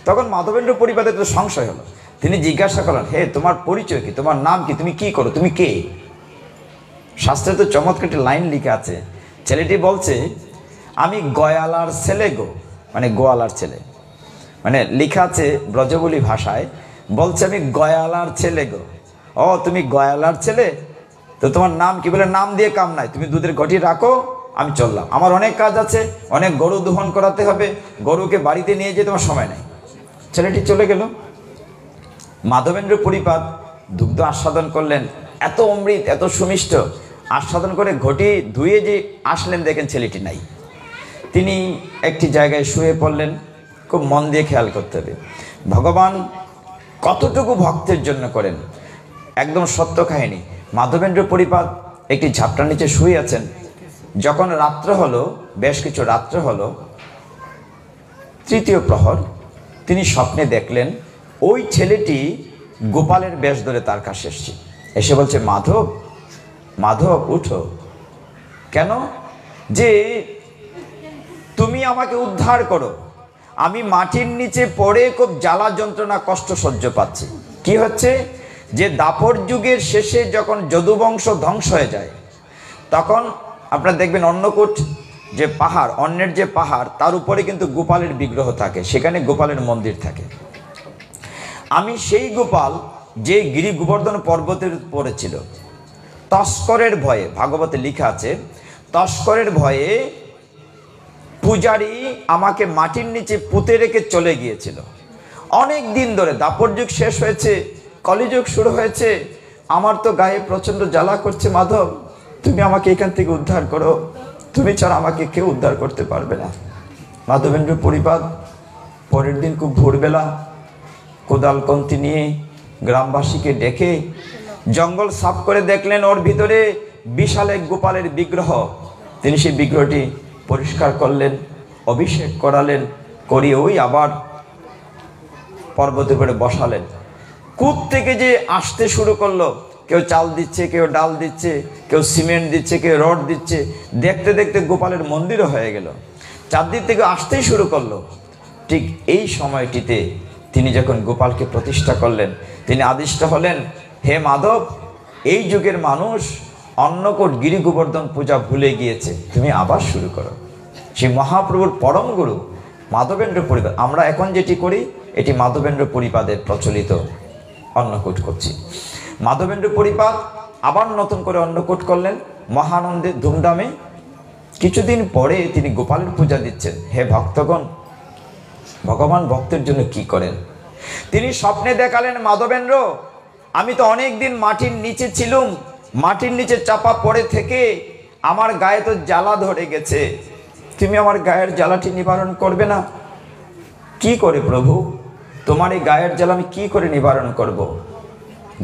তখন মাধবেন্দ্র পুরীপাদের তো সংশয় হলো। তিনি জিজ্ঞাসা করলেন, হে তোমার পরিচয় কি, তোমার নাম কি, তুমি কি করো, তুমি কে? শাস্ত্রে তো চমৎকার একটি লাইন লিখে আছে। ছেলেটি বলছে, আমি গয়ালার ছেলে গো, মানে গোয়ালার ছেলে, মানে লেখা আছে ব্রজবুলি ভাষায়, বলছে আমি গয়ালার ছেলে গো। ও তুমি গয়ালার ছেলে, তো তোমার নাম কি? বলে নাম দিয়ে কাম নাই, তুমি দুধের ঘটি রাখো, আমি চললাম, আমার অনেক কাজ আছে, অনেক গরু দোহন করাতে হবে, গরুকে বাড়িতে নিয়ে যেতে তোমার সময় নাই। ছেলেটি চলে গেল। মাধবেন্দ্র পুরীপাদ দুগ্ধ আস্বাদন করলেন, এত অমৃত, এত সুমিষ্ট আস্বাদন করে ঘটি ধুয়ে যে আসলেন, দেখেন ছেলেটি নাই। তিনি একটি জায়গায় শুয়ে পড়লেন। খুব মন দিয়ে খেয়াল করতে হবে, ভগবান কতটুকু ভক্তের জন্য করেন, একদম সত্য কাহিনী। মাধবেন্দ্র পুরীপাদ একটি ঝাপটার নিচে শুয়ে আছেন। যখন রাত্র হলো, বেশ কিছু রাত্র হলো, তৃতীয় প্রহর, তিনি স্বপ্নে দেখলেন ওই ছেলেটি গোপালের বেশ ধরে তার কাছে এসছে। এসে বলছে, মাধব মাধব উঠো। কেন? যে তুমি আমাকে উদ্ধার করো, আমি মাটির নিচে পড়ে খুব জ্বালা যন্ত্রণা কষ্ট সহ্য পাচ্ছি। কি হচ্ছে, যে দাপর যুগের শেষে যখন যদুবংশ ধ্বংস হয়ে যায়, তখন আপনারা দেখবেন অন্নকূট যে পাহাড়, অন্যের যে পাহাড়, তার উপরে কিন্তু গোপালের বিগ্রহ থাকে, সেখানে গোপালের মন্দির থাকে। আমি সেই গোপাল যে গিরি গোবর্ধন পর্বতের উপরে ছিল, তস্করের ভয়ে, ভাগবতে লেখা আছে, তস্করের ভয়ে পূজারী আমাকে মাটির নিচে পুঁতে রেখে চলে গিয়েছিল। অনেক দিন ধরে, দাপর যুগ শেষ হয়েছে, কলিযুগ শুরু হয়েছে, আমার তো গায়ে প্রচণ্ড জ্বালা করছে। মাধব তুমি আমাকে এখান থেকে উদ্ধার করো, তুমি ছাড়া আমাকে কেউ উদ্ধার করতে পারবে না। মাধবেন্দ্র পুরীপাদ পরের দিন খুব ভোরবেলা কোদাল কন্তি নিয়ে গ্রামবাসীকে ডেকে জঙ্গল সাফ করে দেখলেন ওর ভিতরে বিশাল এক গোপালের বিগ্রহ। তিনি সেই বিগ্রহটি পরিষ্কার করলেন, অভিষেক করালেন, করিয়ে ওই আবার পর্বতে করে বসালেন। কূপ থেকে যে আসতে শুরু করলো, কেউ চাল দিচ্ছে, কেউ ডাল দিচ্ছে, কেউ সিমেন্ট দিচ্ছে, কেউ রড দিচ্ছে, দেখতে দেখতে গোপালের মন্দিরও হয়ে গেল। চারদিক থেকে আসতেই শুরু করলো। ঠিক এই সময়টিতে তিনি যখন গোপালকে প্রতিষ্ঠা করলেন, তিনি আদিষ্ট হলেন, হে মাধব, এই যুগের মানুষ অন্নকূট গিরি গোবর্ধন পূজা ভুলে গিয়েছে, তুমি আবার শুরু করো। সেই মহাপ্রভুর পরম গুরু মাধবেন্দ্র পুরীপাদ, আমরা এখন যেটি করি এটি মাধবেন্দ্র পুরীপাদের প্রচলিত অন্নকূট করছি। মাধবেন্দ্র পুরীপাদ আবার নতুন করে অন্নকূট করলেন মহানন্দে, ধুমধামে। কিছুদিন পরে তিনি গোপালের পূজা দিচ্ছেন। হে ভক্তগণ, ভগবান ভক্তের জন্য কি করেন? তিনি স্বপ্নে দেখালেন, মাধবেন্দ্র আমি তো অনেক দিন মাটির নিচে ছিলুম, মাটির নিচে চাপা পড়ে থেকে আমার গায়ে তো জ্বালা ধরে গেছে, তুমি আমার গায়ের জ্বালাটি নিবারণ করবে না? কি করে প্রভু, তোমার এই গায়ের জ্বালা আমি কি করে নিবারণ করব?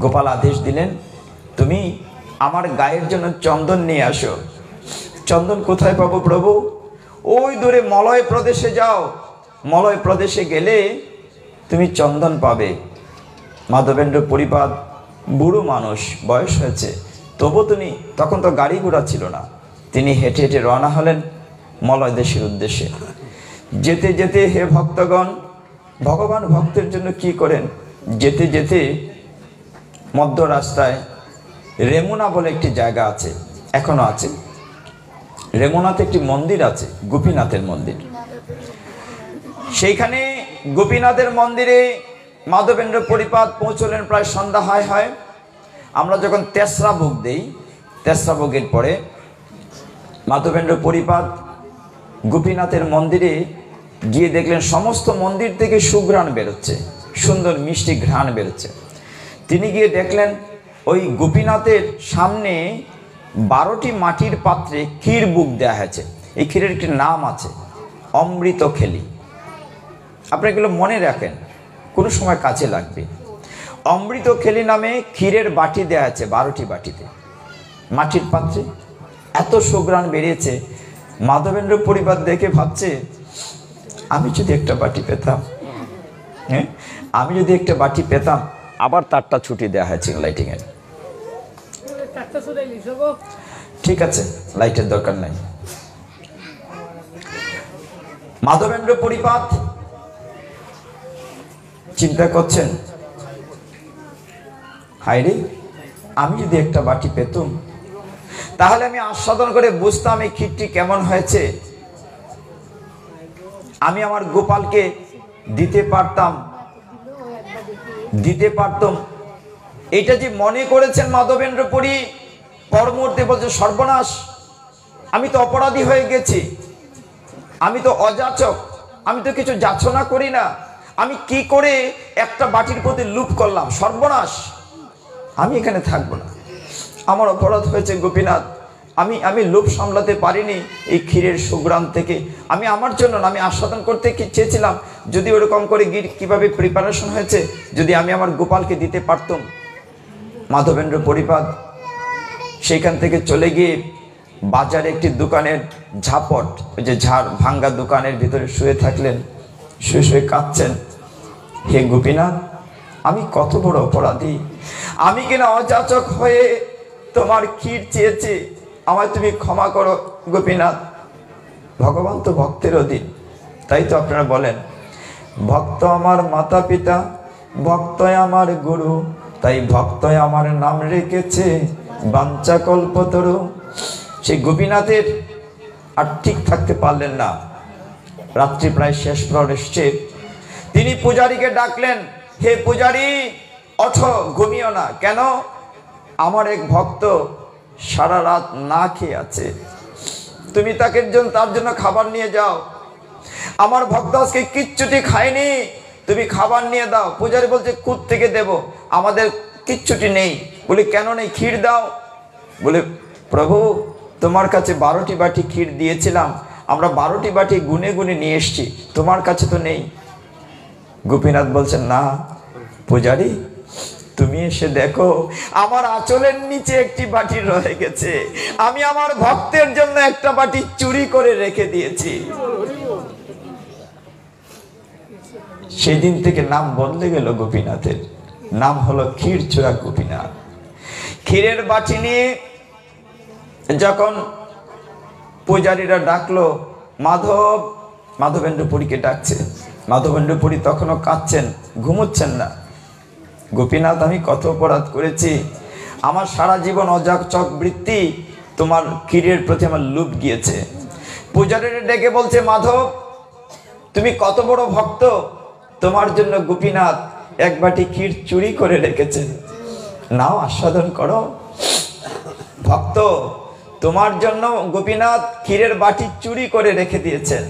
গোপাল আদেশ দিলেন, তুমি আমার গায়ের জন্য চন্দন নিয়ে আসো। চন্দন কোথায় পাবো প্রভু? ওই দূরে মলয় প্রদেশে যাও, মলয় প্রদেশে গেলে তুমি চন্দন পাবে। মাধবেন্দ্র পরিপাদ বুড়ো মানুষ, বয়স হয়েছে, তবু তিনি, তখন তো গাড়ি ঘোড়া ছিল না, তিনি হেঁটে হেঁটে রওনা হলেন মলয় দেশের উদ্দেশ্যে। যেতে যেতে হে ভক্তগণ, ভগবান ভক্তের জন্য কি করেন, যেতে যেতে মধ্য রাস্তায় রেমুনা বলে একটি জায়গা আছে, এখনো আছে। রেমুনাতে একটি মন্দির আছে, গোপীনাথের মন্দির। সেইখানে গোপীনাথের মন্দিরে মাধবেন্দ্র পরিপাদ পৌঁছলেন প্রায় সন্ধ্যা হয়। আমরা যখন তেসরা ভোগ দেই, তেসরা ভোগের পরে মাধবেন্দ্র পরিপাদ গোপীনাথের মন্দিরে গিয়ে দেখলেন সমস্ত মন্দির থেকে সুঘ্রাণ বেরোচ্ছে, সুন্দর মিষ্টি ঘ্রাণ বেরোচ্ছে। তিনি গিয়ে দেখলেন ওই গোপীনাথের সামনে 12টি মাটির পাত্রে ক্ষীর বুক দেওয়া হয়েছে। এই ক্ষীরের একটি নাম আছে, অমৃত খেলি। আপনি এগুলো মনে রাখেন, কোনো সময় কাজে লাগবে। অমৃত খেলি নামে ক্ষীরের বাটি দেওয়া আছে, 12টি বাটিতে, মাটির পাত্রে। এত সুঘ্রাণ বেরিয়েছে, মাধবেন্দ্র পরিপাদ দেখে ভাবছে, আমি যদি একটা বাটি পেতাম, হ্যাঁ, আমি যদি একটা বাটি পেতাম। আবার তারটা ছুটি দেওয়া হয়েছে লাইটিংয়ের। ঠিক আছে, লাইটের দরকার নাই। মাধবেন্দ্র পরিপাদ চিন্তা করছেন, হায়রে, আমি যদি একটা বাটি পেতাম, তাহলে আমি আস্বাদন করে বুঝতাম এই ক্ষীরটি কেমন হয়েছে, আমি আমার গোপালকে দিতে পারতাম। এটা যে মনে করেছেন মাধবেন্দ্র পুরী, পর মুহূর্তে বলছে, সর্বনাশ, আমি তো অপরাধী হয়ে গেছি, আমি তো অযাচক, আমি তো কিছু যাচনা করি না, আমি কি করে একটা বাটির প্রতি লোভ করলাম, সর্বনাশ, আমি এখানে থাকবো না, আমার অপরাধ হয়েছে গোপীনাথ, আমি লোভ সামলাতে পারিনি এই ক্ষীরের সুঘ্রাণ থেকে। আমি আমার জন্য না, আমি আস্বাদন করতে চেয়েছিলাম, যদি ওরকম করে কিভাবে প্রিপারেশন হয়েছে, যদি আমি আমার গোপালকে দিতে পারতাম। মাধবেন্দ্র পরিপাদ সেইখান থেকে চলে গিয়ে বাজারে একটি দোকানের ঝাপট, ওই যে ঝাড় ভাঙ্গা দোকানের ভিতরে শুয়ে থাকলেন, শুয়ে কাঁদছেন, হে গোপীনাথ, আমি কত বড় অপরাধী, আমি কিনা অযাচক হয়ে তোমার ক্ষীর চেয়েছি, আমায় তুমি ক্ষমা করো গোপীনাথ। ভগবান তো ভক্তের অধীন, তাই তো আপনারা বলেন, ভক্ত আমার মাতা পিতা, ভক্তই আমার গুরু, তাই ভক্তই আমার নাম রেখেছে বাঞ্ছা কল্পতরু। সেই গোপীনাথের আর ঠিক থাকতে পারলেন না, রাত্রি প্রায় শেষ প্রহর এসছে। তিনি পূজারীকে ডাকলেন, হে পূজারী, ওঠো, ঘুমিও না। কেন? আমার এক ভক্ত সারা রাত না খেয়ে আছে, তুমি তার জন্য খাবার নিয়ে যাও। আমার ভক্ত আজকে কিচ্ছুটি খায়নি, তুমি খাবার নিয়ে দাও। পূজারী বলছে, কোথ থেকে দেব, আমাদের কিচ্ছুটি নেই। বলি, কেন নেই? ক্ষীর দাও। বলে, প্রভু, তোমার কাছে 12টি বাটি ক্ষীর দিয়েছিলাম, আমরা 12টি বাটি গুনে গুনে নিয়ে এসছি, তোমার কাছে তো নেই। গোপীনাথ বলছেন, না পূজারী, তুমি এসে দেখো, আমার আঁচলের নিচে একটি বাটি রয়ে গেছে, আমি আমার ভক্তের জন্য একটা বাটি চুরি করে রেখে দিয়েছি। সেদিন থেকে নাম বদলে গেল গোপীনাথের, নাম হলো ক্ষীরচোরা গোপীনাথ। ক্ষীরের বাটি নিয়ে যখন পূজারীরা ডাকলো, মাধবেন্দ্র পুরীকে ডাকছে, মাধবেন্দ্র পুরী তখনও কাঁদছেন, ঘুমোচ্ছেন না। গোপীনাথ, আমি কত অপরাধ করেছি, আমার সারা জীবন অযাচক বৃত্তি, তোমার ক্ষীরের প্রতি আমার লোভ গিয়েছে। পূজারীরা ডেকে বলছে, মাধব, তুমি কত বড় ভক্ত, তোমার জন্য গোপীনাথ এক বাটি ক্ষীর চুরি করে রেখেছেন, নাও আস্বাদন করো। ভক্ত, তোমার জন্য গোপীনাথ ক্ষীরের বাটি চুরি করে রেখে দিয়েছেন।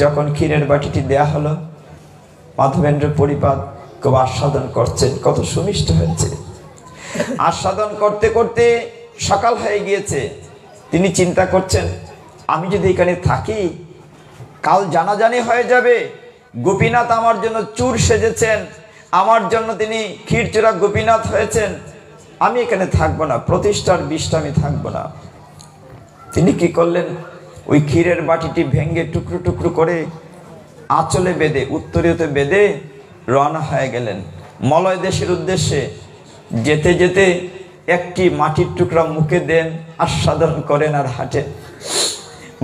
যখন ক্ষীরের বাটিটি দেয়া হলো, মাধবেন্দ্র পরিপাদ খুব আস্বাদন করছেন, কত সুমিষ্ট হয়েছে। আস্বাদন করতে করতে সকাল হয়ে গিয়েছে। তিনি চিন্তা করছেন, আমি যদি এখানে থাকি, কাল জানাজানি হয়ে যাবে, গোপীনাথ আমার জন্য চুর সেজেছেন, আমার জন্য তিনি ক্ষীরচোরা গোপীনাথ হয়েছেন, আমি এখানে থাকবো না, প্রতিষ্ঠার বিষটা আমি থাকবো না। তিনি কি করলেন, ওই ক্ষীরের বাটিটি ভেঙে টুকরো টুকরো করে আঁচলে বেঁধে, উত্তরীয়তে বেঁধে রওনা হয়ে গেলেন মলয় দেশের উদ্দেশ্যে। যেতে যেতে একটি মাটির টুকরা মুখে দেন, আস্বাদন করেন আর হাঁটেন।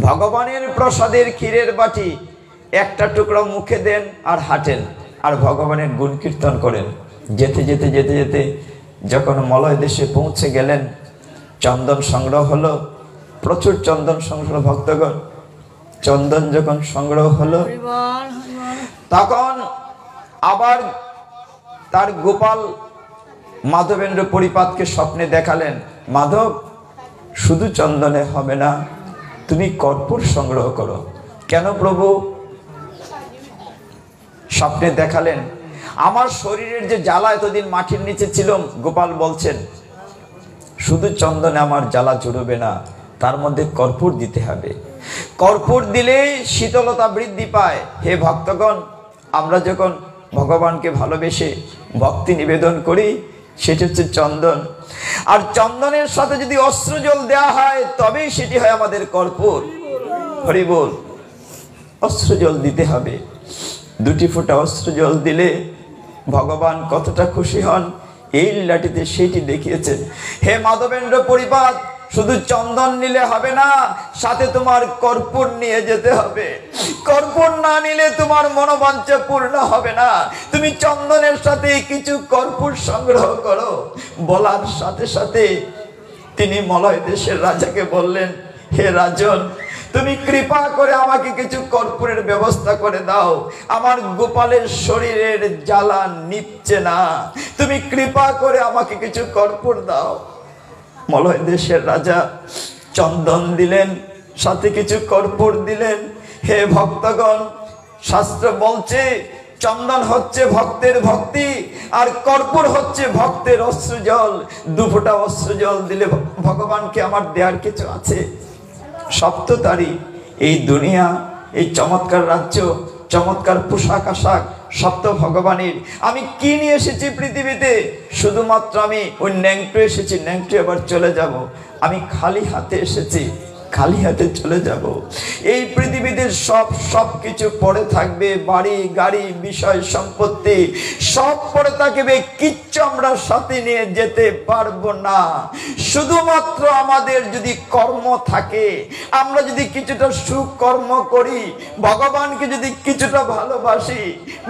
ভগবানের প্রসাদের ক্ষীরের বাটি একটা টুকরা মুখে দেন আর হাঁটেন, আর ভগবানের গুণ কীর্তন করেন। যেতে যেতে যেতে যেতে যখন মলয় দেশে পৌঁছে গেলেন, চন্দন সংগ্রহ হলো, প্রচুর চন্দন সংগ্রহ। ভক্তগণ, চন্দন যখন সংগ্রহ হলো, তখন আবার তার গোপাল মাধবেন্দ্র পরিপাতকে স্বপ্নে দেখালেন, মাধব, শুধু চন্দনে হবে না, তুমি কর্পূর সংগ্রহ করো। কেন প্রভু? স্বপ্নে দেখালেন, আমার শরীরের যে জ্বালা এতদিন মাটির নিচে ছিল, গোপাল বলছেন শুধু চন্দনে আমার জ্বালা জুড়বে না, তার মধ্যে কর্পূর দিতে হবে। কর্পূর দিলেই শীতলতা বৃদ্ধি পায়। হে ভক্তগণ, আমরা যখন ভগবানকে ভালোবেসে ভক্তি নিবেদন করি, সেটি হচ্ছে চন্দন। আর চন্দনের সাথে যদি অশ্রুজল দেওয়া হয়, তবেই সেটি হয় আমাদের কর্পূর। হরি বল। অশ্রুজল দিতে হবে। 2 ফোঁটা অশ্রুজল দিলে ভগবান কতটা খুশি হন, এই লীলাটিতে সেটি দেখিয়েছেন। হে মাধবেন্দ্র পরিপাত, শুধু চন্দন নিলে হবে না, সাথে তোমার কর্পূর নিয়ে যেতে হবে। কর্পূর না নিলে তোমার মনোবাঞ্ছা পূর্ণ হবে না। তুমি চন্দনের সাথে কিছু কর্পূর সংগ্রহ করো। বলার সাথে সাথে তিনি মলয় দেশের রাজাকে বললেন, হে রাজন, তুমি কৃপা করে আমাকে কিছু কর্পূরের ব্যবস্থা করে দাও, আমার গোপালের শরীরের জ্বালা নিচ্ছে না, তুমি কৃপা করে আমাকে কিছু কর্পূর দাও। মলয় দেশের রাজা চন্দন দিলেন, সাথে কিছু কর্পূর দিলেন। হে ভক্তগণ, শাস্ত্র বলছে চন্দন হচ্ছে ভক্তের ভক্তি, আর কর্পূর হচ্ছে ভক্তের অশ্রুজল। 2 ফোঁটা অশ্রুজল দিলে ভগবানকে আমার দেওয়ার কিছু আছে? সপ্ততারী এই দুনিয়া, এই চমৎকার রাজ্য, চমৎকার পোশাক আশাক, সপ্ত ভগবানের। আমি কি নিয়ে এসেছি পৃথিবীতে? শুধুমাত্র আমি ওই ন্যাংটো এসেছি, ন্যাংটো এবার চলে যাব। আমি খালি হাতে এসেছি, খালি হাতে চলে যাব। এই পৃথিবীতে সব কিছু পড়ে থাকবে, বাড়ি গাড়ি বিষয় সম্পত্তি সব পড়ে থাকবে, কিচ্ছু আমরা সাথে নিয়ে যেতে পারবো না। শুধুমাত্র আমাদের যদি কর্ম থাকে, আমরা যদি কিছুটা সুকর্ম করি, ভগবানকে যদি কিছুটা ভালোবাসি,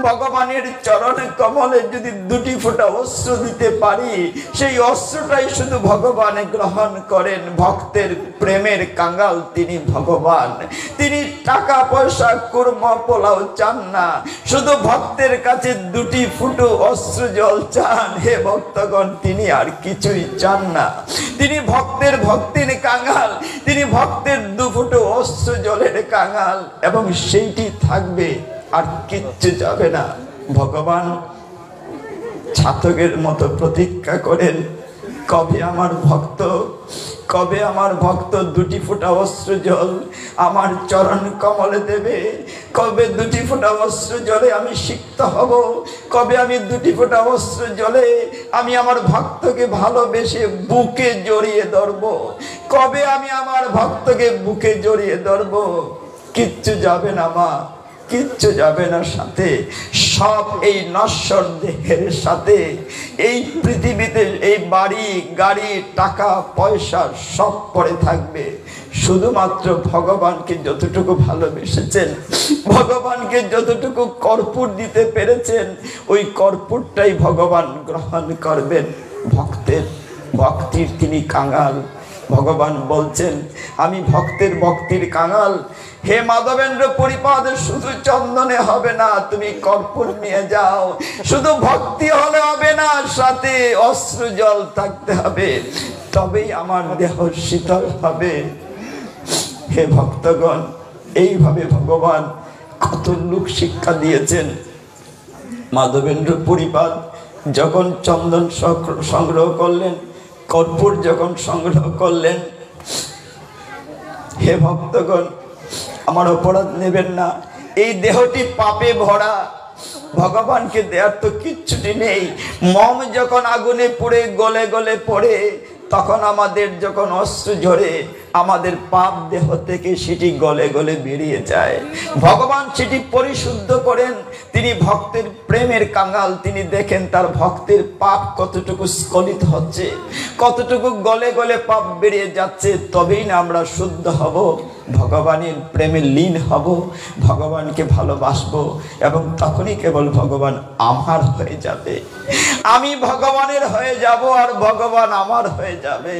ভগবানের চরণ কমলে যদি 2 ফোঁটা অশ্রু দিতে পারি, সেই অশ্রুটাই শুধু ভগবান গ্রহণ করেন। ভক্তের প্রেমের কাঙ্গাল তিনি ভগবান। তিনি টাকা পয়সা কুর্ম পোলাও চান না, শুধু ভক্তের কাছে 2 ফুটো অশ্রু জল চান। হে ভক্তগণ, তিনি আর কিছুই চান না। তিনি ভক্তের ভক্তির কাঙ্গাল, তিনি ভক্তের 2 ফুটো অশ্রু জলের কাঙ্গাল, এবং সেইটি থাকবে, আর কিচ্ছু যাবে না। ভগবান ছাতকের মতো প্রতীক্ষা করেন, কবে আমার ভক্ত, কবে আমার ভক্ত 2 ফোঁটা অশ্রু জল আমার চরণ কমলে দেবে, কবে 2 ফোঁটা অশ্রু জলে আমি সিক্ত হব, কবে আমি 2 ফোঁটা অশ্রু জলে আমি আমার ভক্তকে ভালোবেসে বুকে জড়িয়ে ধরব, কবে আমি আমার ভক্তকে বুকে জড়িয়ে ধরব। কিচ্ছু যাবে না মা, কিচ্ছু যাবে না সাথে। সব এই নশ্বর দেহের সাথে, এই পৃথিবীতে এই বাড়ি গাড়ি টাকা পয়সা সব পড়ে থাকবে। শুধুমাত্র ভগবানকে যতটুকু ভালোবেসেছেন, ভগবানকে যতটুকু কর্পূর দিতে পেরেছেন, ওই কর্পূরটাই ভগবান গ্রহণ করবেন। ভক্তের ভক্তির তিনি কাঙাল। ভগবান বলছেন, আমি ভক্তের ভক্তির কাঙাল। হে মাধবেন্দ্র পরিপাদ, শুধু চন্দনে হবে না, তুমি কর্পূর নিয়ে যাও। শুধু ভক্তি হলে হবে না, সাথে অশ্রু জল থাকতে হবে, তবেই আমার দেহ শীতল হবে। হে ভক্তগণ, এইভাবে ভগবান কত লোক শিক্ষা দিয়েছেন। মাধবেন্দ্র পরিপাদ যখন চন্দন সংগ্রহ করলেন, কর্পূর যখন সংগ্রহ করলেন, হে ভক্তগণ, আমার অপরাধ নেবেন না। এই দেহটি পাপে ভরা, ভগবানকে দেওয়ার তো কিচ্ছুটি নেই। মম যখন আগুনে পুড়ে গলে গলে পড়ে, তখন আমাদের যখন অশ্রু ঝরে আমাদের পাপ দেহ থেকে সেটি গলে গলে বেরিয়ে যায়। ভগবান সেটি পরিশুদ্ধ করেন। তিনি ভক্তের প্রেমের কাঙাল, তিনি দেখেন তার ভক্তের পাপ কতটুকু স্খলিত হচ্ছে, কতটুকু গলে গলে পাপ বেরিয়ে যাচ্ছে। তবেই না আমরা শুদ্ধ হব, ভগবানের প্রেমে লীন হব, ভগবানকে ভালোবাসবো, এবং তখনই কেবল ভগবান আমার হয়ে যাবে। আমি ভগবানের হয়ে যাব আর ভগবান আমার হয়ে যাবে।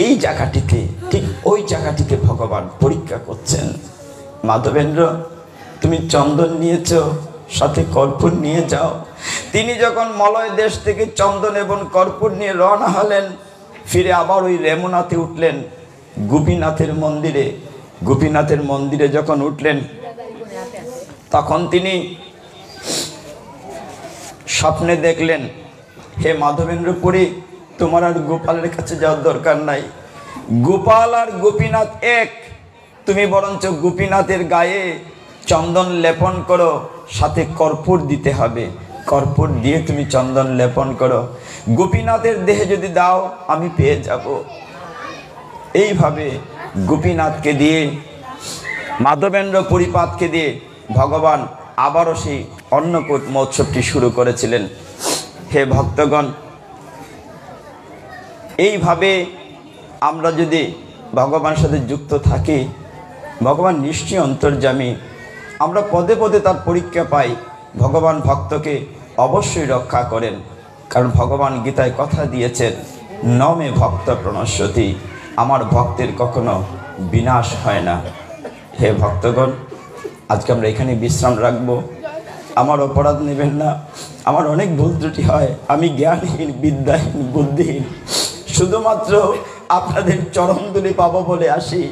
এই জায়গাটিতে, ঠিক ওই জায়গাটিতে ভগবান পরীক্ষা করছেন। মাধবেন্দ্র, তুমি চন্দন নিয়েছ, সাথে কর্পূর নিয়ে যাও। তিনি যখন মলয় দেশ থেকে চন্দন এবং কর্পূর নিয়ে রওনা হলেন, ফিরে আবার ওই রেমুনাথে উঠলেন, গোপীনাথের মন্দিরে। গোপীনাথের মন্দিরে যখন উঠলেন, তখন তিনি স্বপ্নে দেখলেন, হে মাধবেন্দ্রপুরী, তোমার আর গোপালের কাছে যাওয়ার দরকার নাই। গোপাল আর গোপীনাথ এক। তুমি বরঞ্চ গোপীনাথের গায়ে চন্দন লেপন করো, সাথে কর্পূর দিতে হবে। কর্পূর দিয়ে তুমি চন্দন লেপন করো, গোপীনাথের দেহে যদি দাও আমি পেয়ে যাব। এইভাবে গোপীনাথকে দিয়ে, মাধবেন্দ্র পরিপাতকে দিয়ে ভগবান আবারও সেই অন্নকূট মহোৎসবটি শুরু করেছিলেন। হে ভক্তগণ, এইভাবে আমরা যদি ভগবানের সাথে যুক্ত থাকি, ভগবান নিশ্চয়ই অন্তর্যামী। আমরা পদে পদে তার পরীক্ষা পাই। ভগবান ভক্তকে অবশ্যই রক্ষা করেন, কারণ ভগবান গীতায় কথা দিয়েছেন, নমে ভক্ত প্রণশ্যতি, আমার ভক্তের কখনো বিনাশ হয় না। হে ভক্তগণ, আজকে আমরা এখানে বিশ্রাম রাখবো। আমার অপরাধ নেবেন না, আমার অনেক ভুল ত্রুটি হয়। আমি জ্ঞানহীন, বিদ্যাহীন, বুদ্ধিহীন। শুধুমাত্র আপনাদের চরণধুলি পাবো বলে আসি।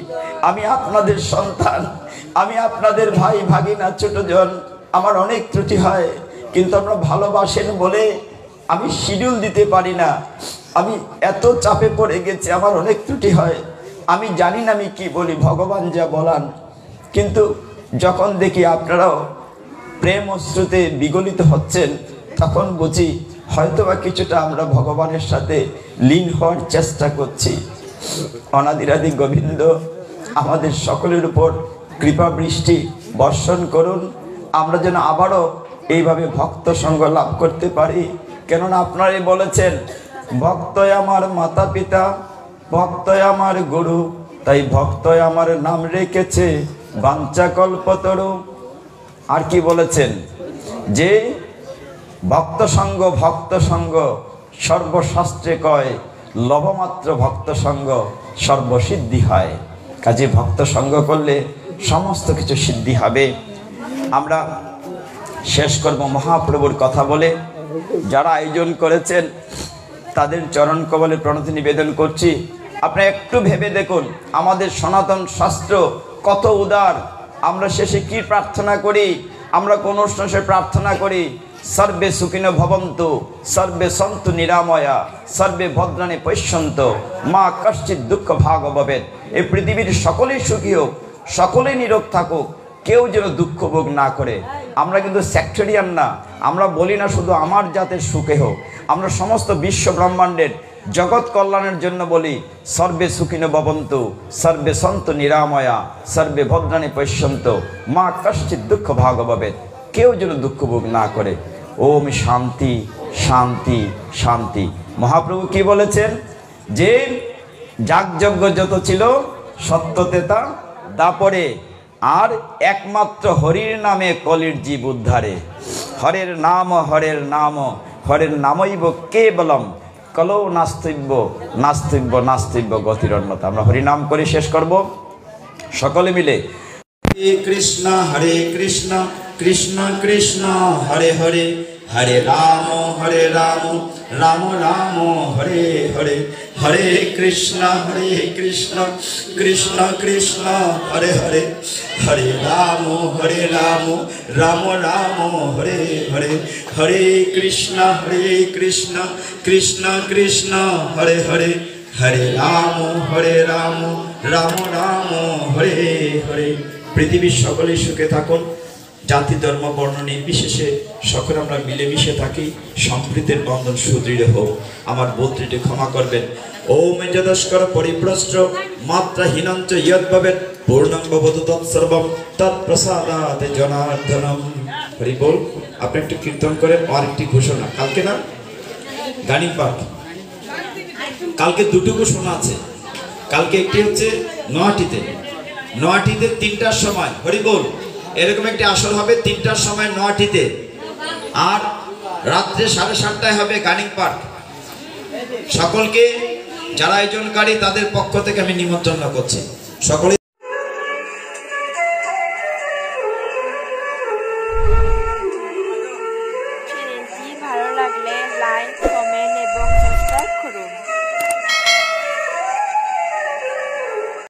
আমি আপনাদের সন্তান, আমি আপনাদের ভাই ভাগিনা, ছোটজন। আমার অনেক ত্রুটি হয়, কিন্তু আপনারা ভালোবাসেন বলে আমি শিডিউল দিতে পারি না। আমি এত চাপে পড়ে গেছি, আমার অনেক ত্রুটি হয়। আমি জানি না আমি কি বলি, ভগবান যা বলান। কিন্তু যখন দেখি আপনারাও প্রেম অশ্রুতে বিগলিত হচ্ছেন, তখন বুঝি হয়তোবা কিছুটা আমরা ভগবানের সাথে লীন হওয়ার চেষ্টা করছি। অনাদিরাদি গোবিন্দ আমাদের সকলের উপর কৃপা বৃষ্টি বর্ষণ করুন, আমরা যেন আবারও এইভাবে ভক্ত সঙ্গ লাভ করতে পারি। কেননা আপনারাই বলেছেন, ভক্তই আমার মাতা পিতা, ভক্তই আমার গুরু, তাই ভক্তই আমার নাম রেখেছে বাঞ্ছাকল্পতরু। আর কি বলেছেন, যে ভক্ত সঙ্গ সর্বশাস্ত্রে কয়, লবমাত্র ভক্ত সঙ্গ সর্বসিদ্ধি হয়। কাজে ভক্ত সঙ্গ করলে সমস্ত কিছু সিদ্ধি হবে। আমরা শেষ করব মহাপ্রভুর কথা বলে। যারা আয়োজন করেছেন তাদের চরণ কমলে প্রণতি নিবেদন করছি। আপনি একটু ভেবে দেখুন, আমাদের সনাতন শাস্ত্র কত উদার। আমরা শেষে কি প্রার্থনা করি? আমরা কোন অনুষ্ঠানে প্রার্থনা করি, সর্বে সুখিনো ভবন্তু, সর্বে সন্তু নিরাময়া, সর্বে ভদ্রাণি পশ্যন্তু, মা কশ্চিৎ দুঃখ ভাগ ভবেৎ। এই পৃথিবীর সকলেই সুখী হোক, সকলেই নিরোগ থাকুক, কেউ যেন দুঃখ ভোগ না করে। আমরা কিন্তু সেক্টরিয়ান না, আমরা বলি না শুধু আমার জাতের সুখে হোক। আমরা সমস্ত বিশ্ব ব্রহ্মাণ্ডের জগৎ কল্যাণের জন্য বলি, সর্বে সুখিনো ভবন্তু, সর্বে সন্তু নিরাময়া, সর্বে ভদ্রাণি পশ্যন্তু, মা কশ্চিৎ দুঃখ ভাগ ভবেৎ। কেউ যেন দুঃখ ভোগ না করে। ওম শান্তি শান্তি শান্তি। মহাপ্রভু কি বলেছেন, যে যাগযজ্ঞ যত ছিল সত্যতে তা দাপরে, আর একমাত্র হরির নামে কলির জীব উদ্ধারে। হরের নাম হরের নাম হরের নামইব কেবলম, কলো নাস্তিব্য নাস্তিব্য নাস্তিব্য গতির অন্যতা। আমরা হরিনাম করে শেষ করব সকলে মিলে। হরে কৃষ্ণ কৃষ্ণ কৃষ্ণ হরে হরে, হরে রাম রাম রাম হরে হরে, হরে কৃষ্ণ কৃষ্ণ কৃষ্ণ হরে হরে, হরে রাম রাম রাম হরে হরে, হরে কৃষ্ণ কৃষ্ণ কৃষ্ণ হরে হরে, হরে রাম রাম রাম হরে হরে। পৃথিবীর সকলে সুখে থাকুন। জাতি ধর্ম বর্ণ নির্বিশেষে সকলে আমরা মিলেমিশে থাকি, সম্প্রীতির বন্ধন সুদৃঢ় হোক। আমার ভুল ত্রুটি ক্ষমা করবেন। ওম যদস্কর পরিভ্রষ্ট মাত্রাহীনঞ্চ ইয়দ্ভবেৎ পূর্ণং ভবতু তৎসর্বং তৎপ্রসাদাতে জনার্দনম। হরি বল। আপনি একটু কীর্তন করেন। আর একটি ঘোষণা, কালকে না গানিম পাঠ, কালকে দুটো ঘোষণা আছে। কালকে একটি হচ্ছে নোয়াটিতে 3টার সময়, হরি বল, এরকম একটি আসর হবে 3টার সময় নোয়াটিতে, আর রাত্রে 7:30টায় হবে গানিম পাঠ। সকলকে যারা আয়োজনকারী তাদের পক্ষ থেকে আমি নিমন্ত্রণ করছি। সকলে চ্যানেলটি ভালো লাগলে লাইক, কমেন্ট এবং সাবস্ক্রাইব করুন।